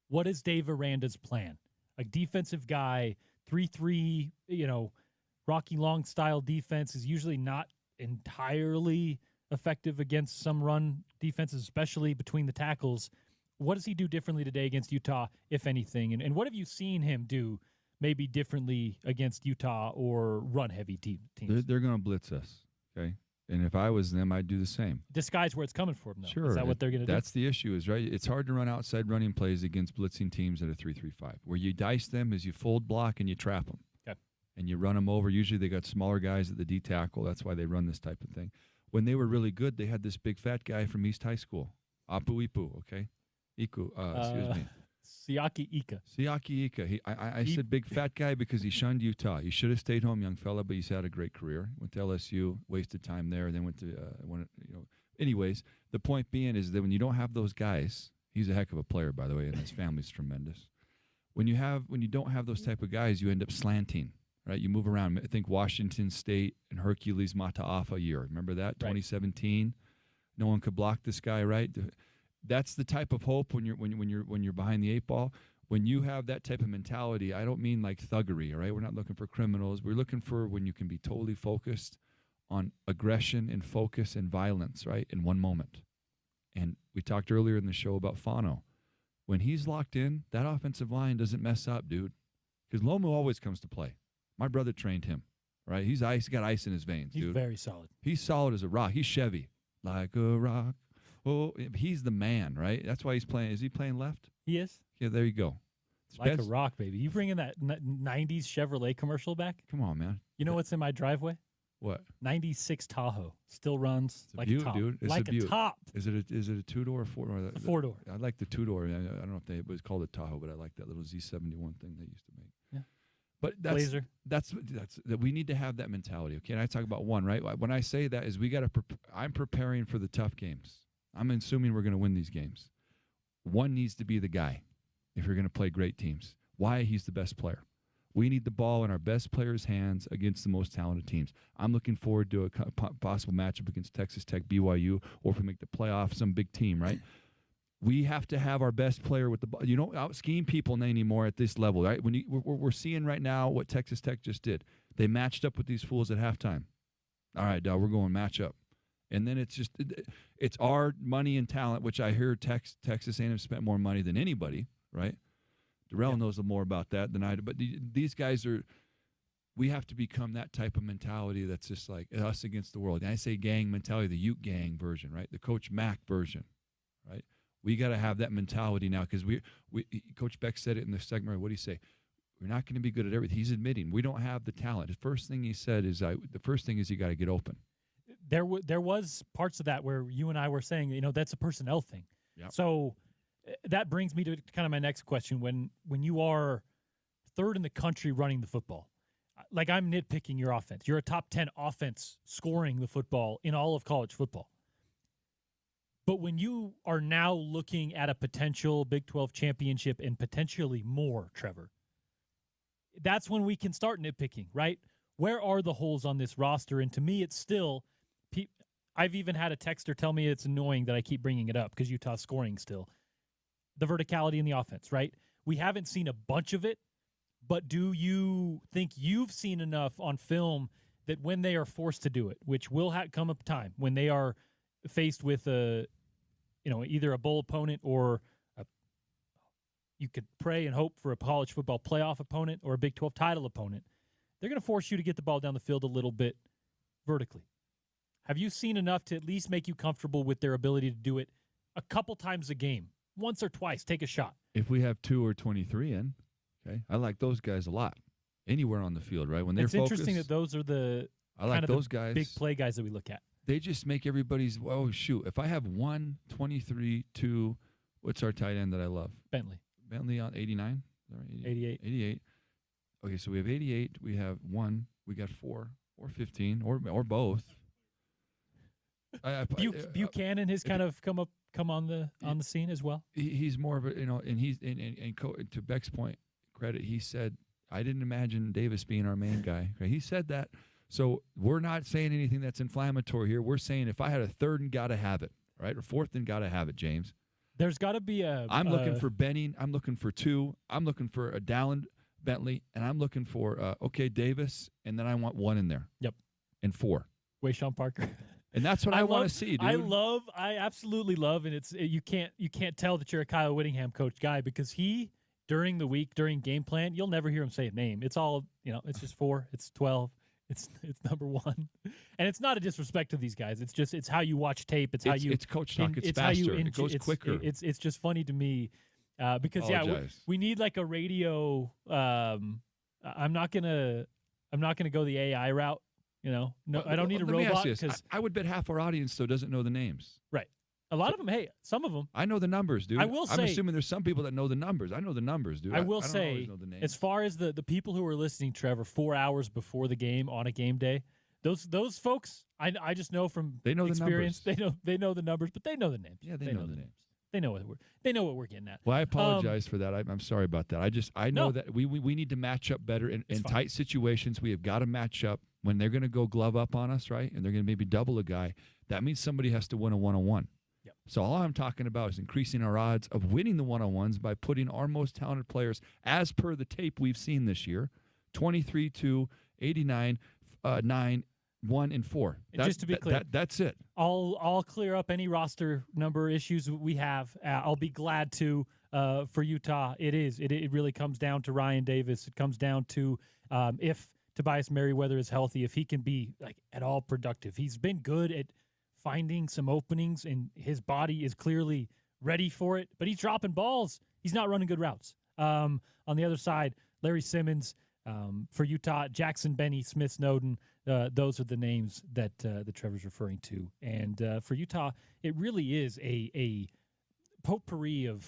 Speaker 1: What is Dave Aranda's plan? A defensive guy, 3-3, Rocky Long style defense is usually not entirely effective against some run defenses, especially between the tackles. What does he do differently today against Utah, if anything? And what have you seen him do maybe differently against Utah or run-heavy teams?
Speaker 5: They're going to blitz us, okay? And if I was them, I'd do the same.
Speaker 1: Disguise where it's coming from, though.
Speaker 5: Sure.
Speaker 1: Is that what they're going to do?
Speaker 5: That's the issue, is right. It's hard to run outside running plays against blitzing teams at a 3-3-5. Where you dice them is you fold block and you trap them.
Speaker 1: Okay.
Speaker 5: And you run them over. Usually they got smaller guys at the D tackle. That's why they run this type of thing. When they were really good, they had this big fat guy from East High School, Apu Ipu, okay? Excuse me.
Speaker 1: Siaki Ika.
Speaker 5: I said big fat guy because he shunned Utah. You should have stayed home, young fella, but he's had a great career. Went to LSU, wasted time there, then went to Anyways, the point being is that when you don't have those guys, he's a heck of a player, by the way, and his family's tremendous. When you don't have those type of guys, you end up slanting, right? You move around. I think Washington State and Hercules Mataafa year. Remember that? 2017. No one could block this guy, right? That's the type of hope when you're behind the 8 ball. When you have that type of mentality, I don't mean like thuggery, all right? We're not looking for criminals. We're looking for when you can be totally focused on aggression and focus and violence, right, in one moment. And we talked earlier in the show about Fano. When he's locked in, that offensive line doesn't mess up, dude, because Lomu always comes to play. My brother trained him, right? He's got ice in his veins, dude.
Speaker 1: He's very solid.
Speaker 5: He's solid as a rock. He's Chevy, like a rock. Oh, he's the man, right? That's why he's playing. Is he playing left?
Speaker 1: He is.
Speaker 5: Yeah, there you go.
Speaker 1: Like a rock, baby. You bringing that 90s Chevrolet commercial back?
Speaker 5: Come on, man.
Speaker 1: You know what's in my driveway?
Speaker 5: What?
Speaker 1: 96 Tahoe. Still runs like a top.
Speaker 5: Dude. It's
Speaker 1: like a top.
Speaker 5: Is it a 2-door or 4-door?
Speaker 1: A 4-door.
Speaker 5: I like the 2-door. I don't know if it was called a Tahoe, but I like that little Z71 thing they used to make.
Speaker 1: Yeah.
Speaker 5: But that's we need to have that mentality. Okay, and I talk about one, right? When I say that is we got to. I'm preparing for the tough games. I'm assuming we're going to win these games. One needs to be the guy if you're going to play great teams. Why? He's the best player. We need the ball in our best players' hands against the most talented teams. I'm looking forward to a possible matchup against Texas Tech, BYU, or if we make the playoff, some big team, right? We have to have our best player with the ball. You don't out-scheme people anymore at this level, right? We're seeing right now what Texas Tech just did. They matched up with these fools at halftime. All right, dog, we're going matchup. And then it's our money and talent, which I hear Texas A&M spent more money than anybody, right? Darrell knows more about that than I do. But these guys we have to become that type of mentality that's just like us against the world. And I say gang mentality, the Ute gang version, right? The Coach Mack version, right? We got to have that mentality now because Coach Beck said it in the segment. What did he say? We're not going to be good at everything. He's admitting we don't have the talent. The first thing he said is the first thing is you got to get open.
Speaker 1: There was parts of that where you and I were saying, that's a personnel thing.
Speaker 5: Yep.
Speaker 1: So that brings me to kind of my next question. When you are third in the country running the football, like I'm nitpicking your offense. You're a top 10 offense scoring the football in all of college football. But when you are now looking at a potential Big 12 championship and potentially more, Trevor, that's when we can start nitpicking, right? Where are the holes on this roster? And to me, it's still I've even had a texter tell me it's annoying that I keep bringing it up because Utah's scoring still. The verticality in the offense, right? We haven't seen a bunch of it, but do you think you've seen enough on film that when they are forced to do it, which will come up time when they are faced with either a bowl opponent or you could pray and hope for a college football playoff opponent or a Big 12 title opponent, they're going to force you to get the ball down the field a little bit vertically. Have you seen enough to at least make you comfortable with their ability to do it a couple times a game, once or twice, take a shot?
Speaker 5: If we have 2 or 23 in, okay, I like those guys a lot. Anywhere on the field, right? When they're focused.
Speaker 1: It's interesting that those are the
Speaker 5: guys,
Speaker 1: big play guys that we look at.
Speaker 5: They just make everybody's, shoot. If I have 1, 23, 2, what's our tight end that I love? Bentley on 89? 88. Okay, so we have 88. We have 1. We got 4 or 15 or both.
Speaker 1: Buchanan has kind of come on the scene as well.
Speaker 5: He's more of a and he's and to Beck's point, credit. He said, I didn't imagine Davis being our main guy. He said that. So we're not saying anything that's inflammatory here. We're saying if I had a third and got to have it, right, or fourth and got to have it, James.
Speaker 1: There's got to be
Speaker 5: I'm looking for Benning. I'm looking for 2. I'm looking for a Dallin Bentley, and I'm looking for Davis, and then I want 1 in there.
Speaker 1: Yep.
Speaker 5: And 4.
Speaker 1: Wayshawn Parker.
Speaker 5: And that's what I want to see, dude.
Speaker 1: I absolutely love, and you can't tell that you're a Kyle Whittingham coach guy because during the week, during game plan, you'll never hear him say a name. It's all, it's just 4, it's 12, it's number 1. And it's not a disrespect to these guys. It's how you watch tape. It's
Speaker 5: coach talk. It's faster. It goes quicker.
Speaker 1: It's just funny to me because we need like a radio. I'm not gonna go the AI route. No, I don't need a robot because
Speaker 5: I would bet half our audience though doesn't know the names.
Speaker 1: Right. A lot of them. Hey, some of them.
Speaker 5: I know the numbers, dude.
Speaker 1: I will say.
Speaker 5: I'm assuming there's some people that know the numbers. I know the numbers, dude.
Speaker 1: I will say, as far as the people who are listening, Trevor, 4 hours before the game on a game day, those folks, I just know from experience.
Speaker 5: The numbers.
Speaker 1: They know the numbers, but they know the names.
Speaker 5: Yeah, they know the names.
Speaker 1: They know what we're getting at.
Speaker 5: Well, I apologize for that. I'm sorry about that. I know that we need to match up better in tight situations. We have got to match up when they're going to go glove up on us, right? And they're going to maybe double a guy. That means somebody has to win a one-on-one.
Speaker 1: Yep.
Speaker 5: So all I'm talking about is increasing our odds of winning the one-on-ones by putting our most talented players, as per the tape we've seen this year, 23, 2, 89, 9, 1, and 4.
Speaker 1: Just to be clear,
Speaker 5: that's it.
Speaker 1: I'll clear up any roster number issues we have. I'll be glad to for Utah. It really comes down to Ryan Davis. It comes down to if Tobias Merriweather is healthy, if he can be like at all productive. He's been good at finding some openings, and his body is clearly ready for it. But he's dropping balls. He's not running good routes. On the other side, Larry Simmons for Utah, Jackson Benny, Smith Snowden. Those are the names that Trevor's referring to. And for Utah, it really is a potpourri of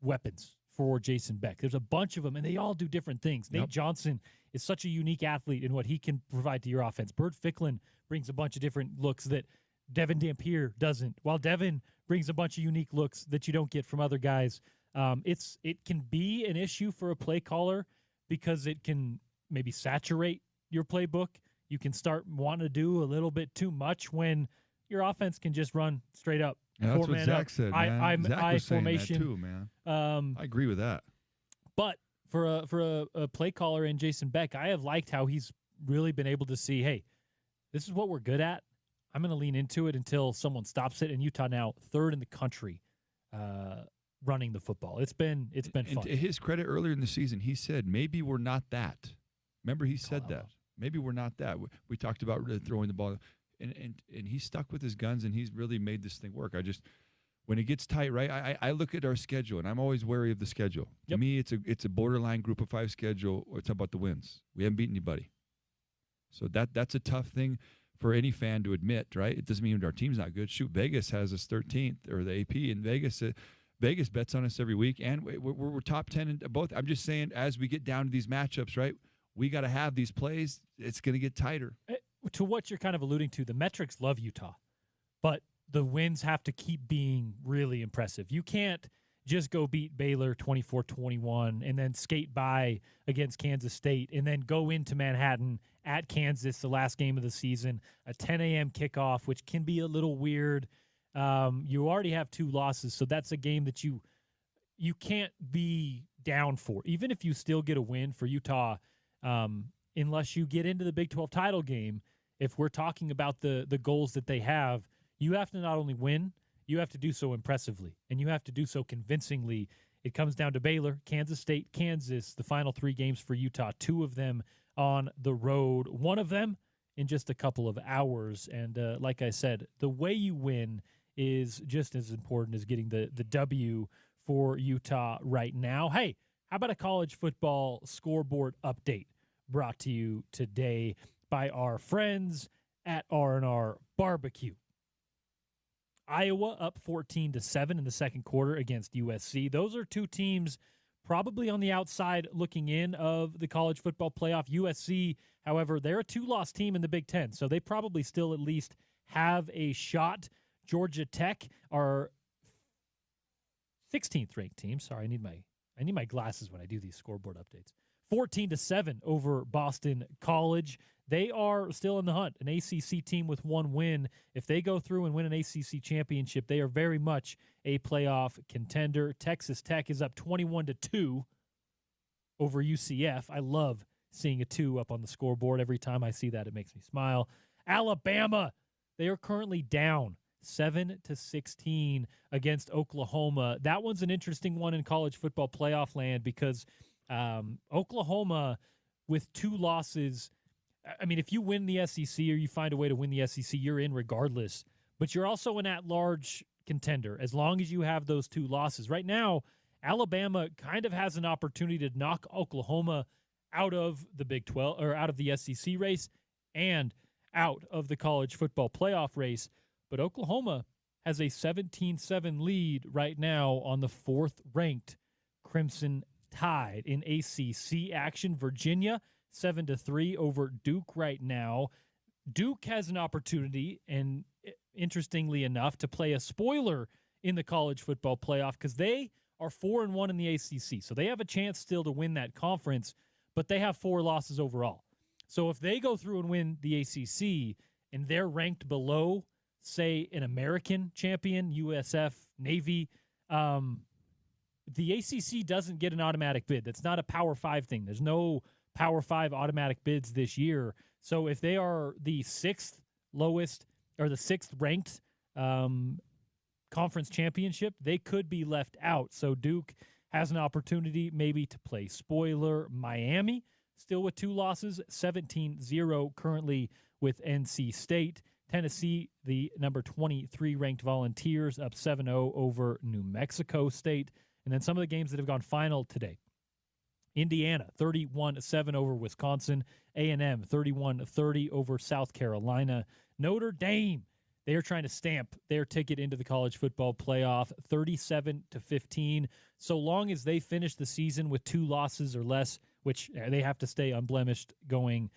Speaker 1: weapons for Jason Beck. There's a bunch of them, and they all do different things.
Speaker 5: Yep.
Speaker 1: Nate Johnson is such a unique athlete in what he can provide to your offense. Bert Ficklin brings a bunch of different looks that Devin Dampier doesn't, while Devin brings a bunch of unique looks that you don't get from other guys. It can be an issue for a play caller because it can maybe saturate your playbook. You can start wanting to do a little bit too much when your offense can just run straight up.
Speaker 5: Yeah, that's what Zach said, man. Zach was saying
Speaker 1: formation
Speaker 5: that too, man. I agree with that.
Speaker 1: But for a play caller in Jason Beck, I have liked how he's really been able to see, hey, this is what we're good at. I'm going to lean into it until someone stops it. And Utah now third in the country running the football. It's been fun.
Speaker 5: And to his credit, earlier in the season, he said, maybe we're not that. Remember, he said that. Maybe we're not that. We talked about throwing the ball. And he stuck with his guns, and he's really made this thing work. When it gets tight, right, I look at our schedule, and I'm always wary of the schedule. To me, it's a borderline group of 5 schedule. It's about the wins. We haven't beaten anybody. So that's a tough thing for any fan to admit, right? It doesn't mean our team's not good. Shoot, Vegas has us 13th, or the AP in Vegas. Vegas bets on us every week, and we're top 10 in both. I'm just saying, as we get down to these matchups, right, we got to have these plays. It's going to get tighter.
Speaker 1: To what you're kind of alluding to, the metrics love Utah, but the wins have to keep being really impressive. You can't just go beat Baylor 24-21 and then skate by against Kansas State and then go into Manhattan at Kansas, the last game of the season, a 10 a.m. kickoff, which can be a little weird. You already have 2 losses, so that's a game that you can't be down for. Even if you still get a win for Utah, unless you get into the Big 12 title game, if we're talking about the goals that they have, you have to not only win, you have to do so impressively, and you have to do so convincingly. It comes down to Baylor, Kansas State, Kansas, the final 3 games for Utah, 2 of them on the road, 1 of them in just a couple of hours. And like I said, the way you win is just as important as getting the W for Utah right now. Hey, how about a college football scoreboard update brought to you today by our friends at R&R Barbecue. Iowa up 14-7 in the second quarter against USC. Those are 2 teams probably on the outside looking in of the college football playoff. USC, however, they're a 2-loss team in the Big Ten, so they probably still at least have a shot. Georgia Tech are 16th ranked team. Sorry, I need my glasses when I do these scoreboard updates. 14-7 over Boston College. They are still in the hunt, an ACC team with 1 win. If they go through and win an ACC championship, they are very much a playoff contender. Texas Tech is up 21-2 over UCF. I love seeing a 2 up on the scoreboard. Every time I see that, it makes me smile. Alabama, they are currently down 7-16 against Oklahoma. That one's an interesting one in college football playoff land because Oklahoma with 2 losses, I mean, if you win the SEC or you find a way to win the SEC, you're in regardless. But you're also an at-large contender as long as you have those 2 losses. Right now, Alabama kind of has an opportunity to knock Oklahoma out of the Big 12 or out of the SEC race and out of the college football playoff race. But Oklahoma has a 17-7 lead right now on the 4th-ranked Crimson Tide in ACC action. Virginia 7-3 over Duke right now. Duke has an opportunity, and interestingly enough, to play a spoiler in the college football playoff because they are 4-1 in the ACC. So they have a chance still to win that conference, but they have 4 losses overall. So if they go through and win the ACC and they're ranked below, say, an American champion, USF, Navy, the ACC doesn't get an automatic bid. That's not a Power 5 thing. There's no Power 5 automatic bids this year. So if they are the 6th lowest or the 6th ranked conference championship, they could be left out. So Duke has an opportunity maybe to play spoiler. Miami still with 2 losses, 17-0 currently with NC State. Tennessee, the number 23 ranked Volunteers, up 7-0 over New Mexico State. And then some of the games that have gone final today. Indiana, 31-7 over Wisconsin. A&M, 31-30 over South Carolina. Notre Dame, they are trying to stamp their ticket into the college football playoff, 37-15. So long as they finish the season with 2 losses or less, which they have to stay unblemished going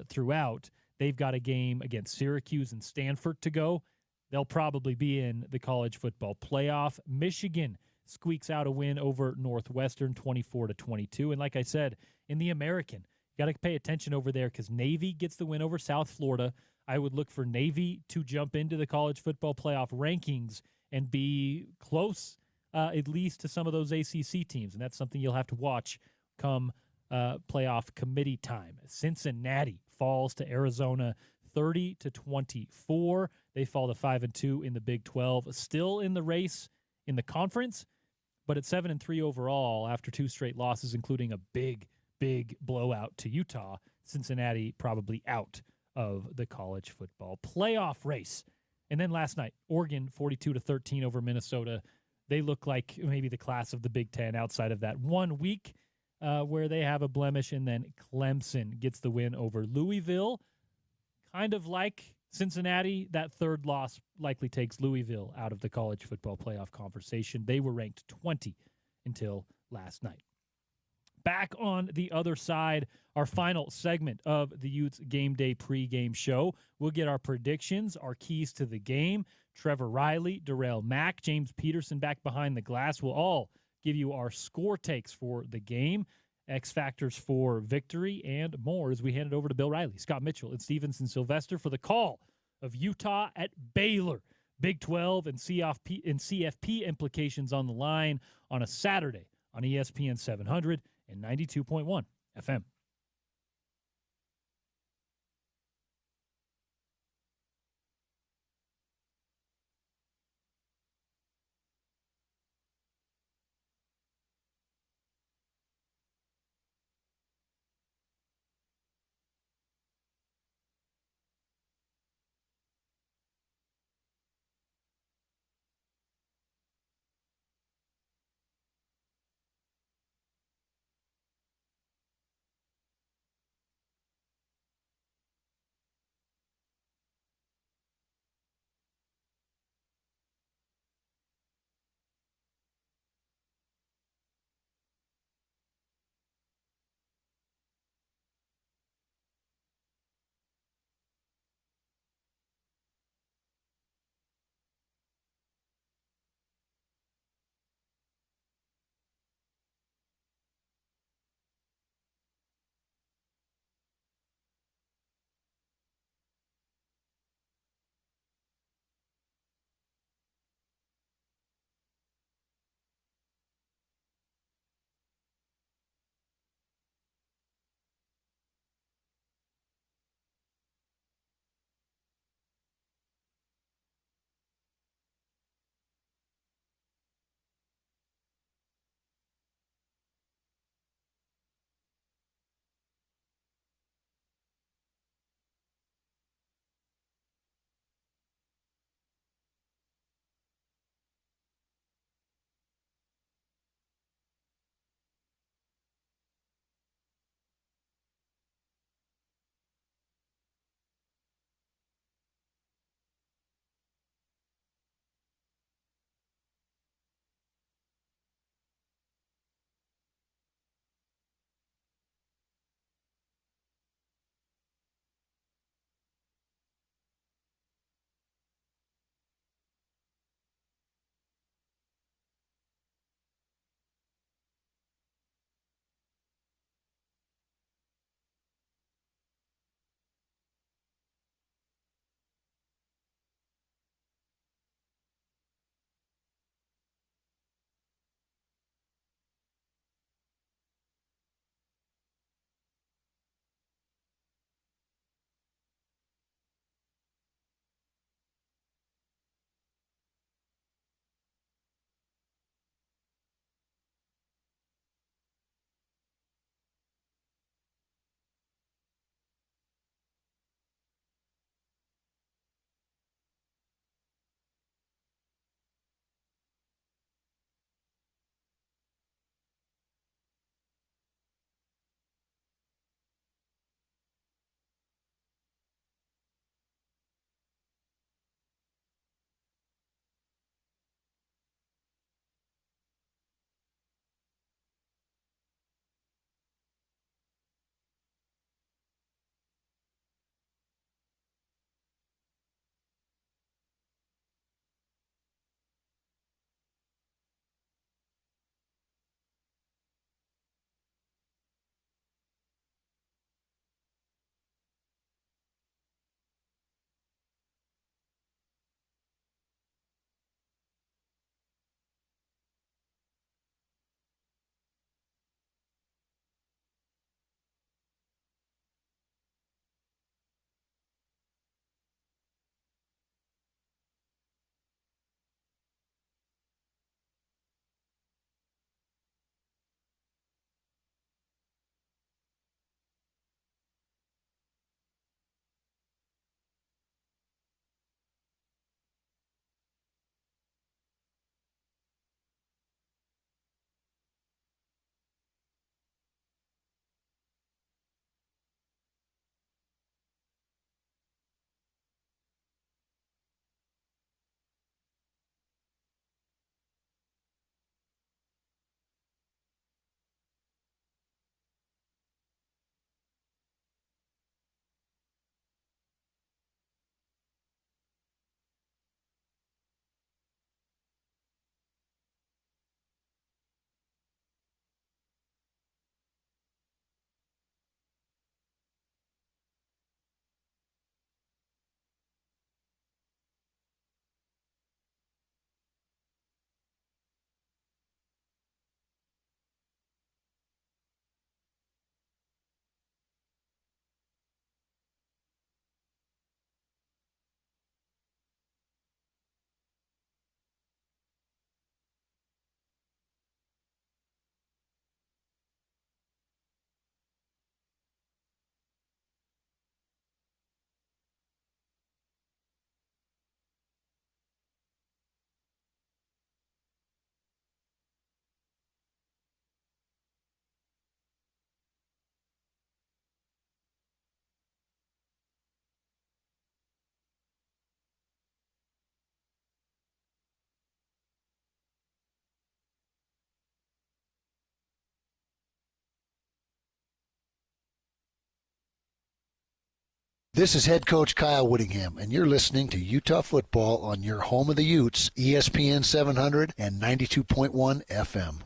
Speaker 1: throughout, they've got a game against Syracuse and Stanford to go. They'll probably be in the college football playoff. Michigan squeaks out a win over Northwestern, 24-22. And like I said, in the American, you got to pay attention over there because Navy gets the win over South Florida. I would look for Navy to jump into the college football playoff rankings and be close at least to some of those ACC teams. And that's something you'll have to watch come playoff committee time. Cincinnati falls to Arizona 30-24. They fall to 5-2 in the Big 12. Still in the race in the conference, but at 7-3 overall after 2 straight losses, including a big blowout to Utah. Cincinnati probably out of the college football playoff race. And then last night, Oregon 42-13 over Minnesota. They look like maybe the class of the Big Ten outside of that 1 week where they have a blemish. And then Clemson gets the win over Louisville. Kind of like Cincinnati, that third loss likely takes Louisville out of the college football playoff conversation. They were ranked 20 until last night. Back on the other side, our final segment of the Utes Game Day pregame show. We'll get our predictions, our keys to the game. Trevor Reilly, Darrell Mack, James Peterson back behind the glass. We'll all give you our score takes for the game, X factors for victory, and more as we hand it over to Bill Riley, Scott Mitchell, and Stevenson Sylvester for the call of Utah at Baylor. Big 12 and CFP implications on the line on a Saturday on ESPN 700 and 92.1 FM.
Speaker 4: This is head coach Kyle Whittingham, and you're listening to Utah football on your home of the Utes, ESPN 700 and 92.1 FM.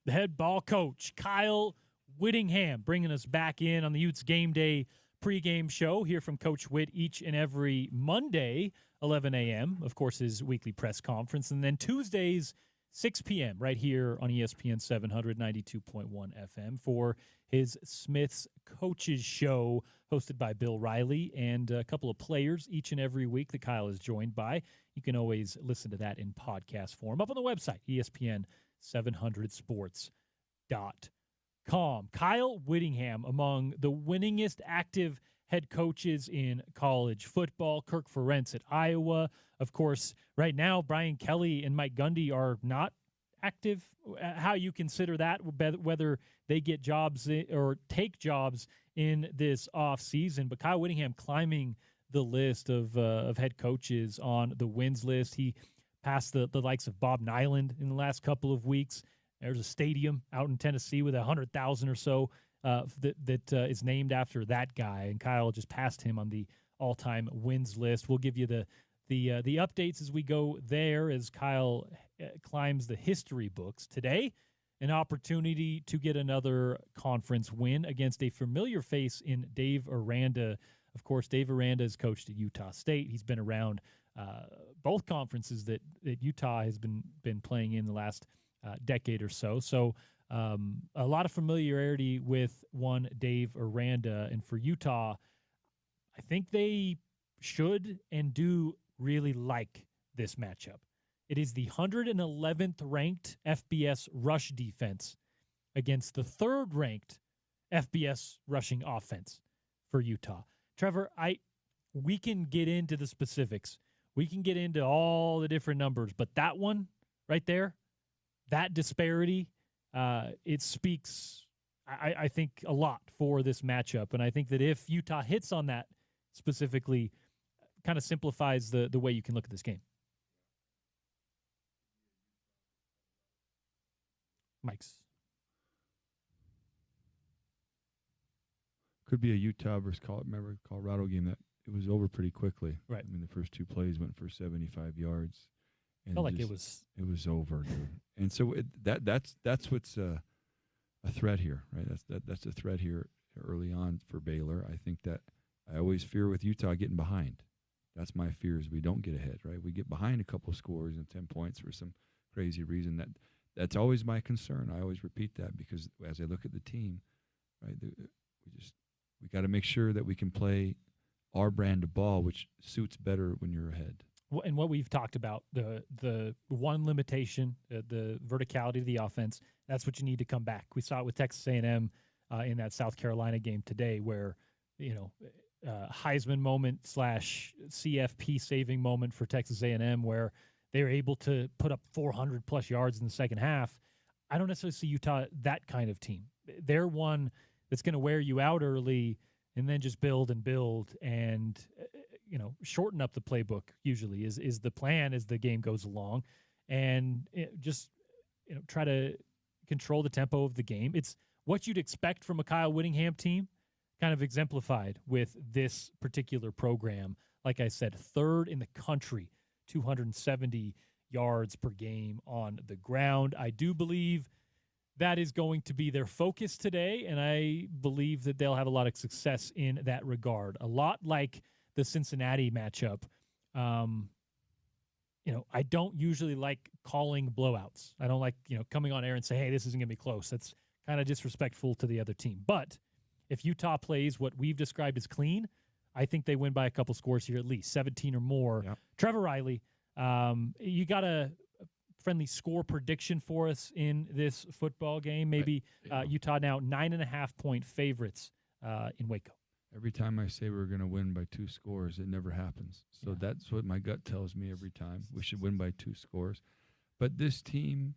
Speaker 1: The head ball coach, Kyle Whittingham, bringing us back in on the Utes Game Day pregame show. Hear from Coach Whitt each and every Monday, 11 a.m., of course, his weekly press conference. And then Tuesdays, 6 p.m., right here on ESPN 700, 92.1 FM for his Smith's Coaches Show, hosted by Bill Riley and a couple of players each and every week that Kyle is joined by. You can always listen to that in podcast form up on the website, ESPN700sports.com. Kyle Whittingham, among the winningest active head coaches in college football. Kirk Ferentz at Iowa. Of course, right now, Brian Kelly and Mike Gundy are not active. How you consider that, whether they get jobs or take jobs in this offseason. But Kyle Whittingham climbing the list of head coaches on the wins list. He passed the likes of Bob Nyland in the last couple of weeks. There's a stadium out in Tennessee with 100,000 or so that is named after that guy, and Kyle just passed him on the all-time wins list. We'll give you the updates as we go there as Kyle climbs the history books. Today, an opportunity to get another conference win against a familiar face in Dave Aranda. Of course, Dave Aranda has coached at Utah State. He's been around both conferences that Utah has been playing in the last decade or so. So a lot of familiarity with one Dave Aranda. And for Utah, I think they should and do really like this matchup. It is the 111th ranked FBS rush defense against the 3rd ranked FBS rushing offense for Utah. Trevor, we can get into the specifics. We can get into all the different numbers, but that one right there, that disparity, it speaks, I think, a lot for this matchup. And I think that if Utah hits on that specifically, kind of simplifies the way you can look at this game. Mike's.
Speaker 5: Could be a Utah versus Colorado game that it was over pretty quickly.
Speaker 1: Right.
Speaker 5: I mean, the first 2 plays went for 75 yards. And
Speaker 1: Felt like it was
Speaker 5: over, dude. And so that's what's a threat here, right? That's a threat here early on for Baylor. I think that I always fear with Utah getting behind. That's my fear, is we don't get ahead, right? We get behind a couple of scores and 10 points for some crazy reason. That's always my concern. I always repeat that because as I look at the team, right, we got to make sure that we can play our brand of ball, which suits better when you're ahead.
Speaker 1: And what we've talked about, the one limitation, the verticality of the offense, that's what you need to come back. We saw it with Texas A&M in that South Carolina game today where, Heisman moment / CFP saving moment for Texas A&M where they were able to put up 400-plus yards in the second half. I don't necessarily see Utah that kind of team. They're one that's going to wear you out early and then just build and shorten up the playbook usually is the plan as the game goes along, and try to control the tempo of the game. It's what you'd expect from a Kyle Whittingham team, kind of exemplified with this particular program. Like I said, 3rd in the country, 270 yards per game on the ground. I do believe that is going to be their focus today, and I believe that they'll have a lot of success in that regard. A lot like the Cincinnati matchup. I don't usually like calling blowouts. I don't like, coming on air and say, hey, this isn't going to be close. That's kind of disrespectful to the other team. But if Utah plays what we've described as clean, I think they win by a couple scores here, at least 17 or more. Yep. Trevor Reilly, you got a friendly score prediction for us in this football game? Maybe Utah now 9.5-point favorites in Waco.
Speaker 5: Every time I say we're going to win by 2 scores, it never happens. So that's what my gut tells me every time. We should win by 2 scores. But this team,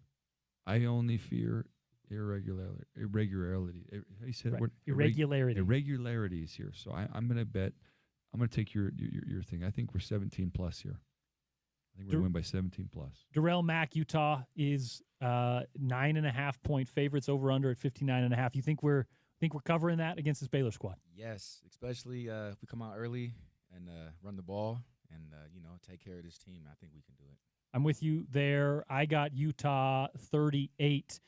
Speaker 5: I only fear irregularity. How you said
Speaker 1: right.
Speaker 5: it? Irregularity is here. So I'm going to bet. I'm going to take your thing. I think we're 17+ here. I think we're going to win by 17+.
Speaker 1: Darrell Mack, Utah is 9.5-point favorites, over under at 59.5. You think we're Think we're covering that against this Baylor squad?
Speaker 8: Yes, especially if we come out early and run the ball and, take care of this team. I think we can do it.
Speaker 1: I'm with you there. I got Utah 38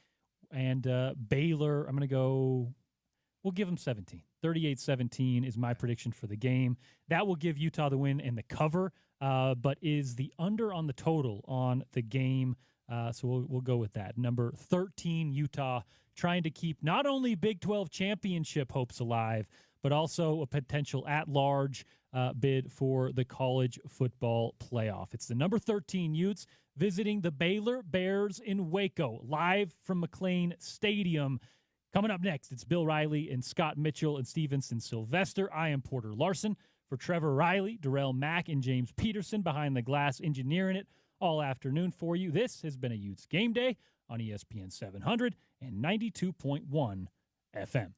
Speaker 1: and Baylor. I'm going to go, we'll give them 17. 38-17 is my prediction for the game. That will give Utah the win and the cover, but is the under on the total on the game. So we'll go with that. Number 13, Utah, trying to keep not only Big 12 championship hopes alive, but also a potential at-large bid for the college football playoff. It's the number 13 Utes visiting the Baylor Bears in Waco, live from McLane Stadium. Coming up next, it's Bill Riley and Scott Mitchell and Stevenson Sylvester. I am Porter Larson. For Trevor Reilly, Darrell Mack, and James Peterson behind the glass engineering it all afternoon for you. This has been a Utes Game Day on ESPN 700 and 92.1 FM.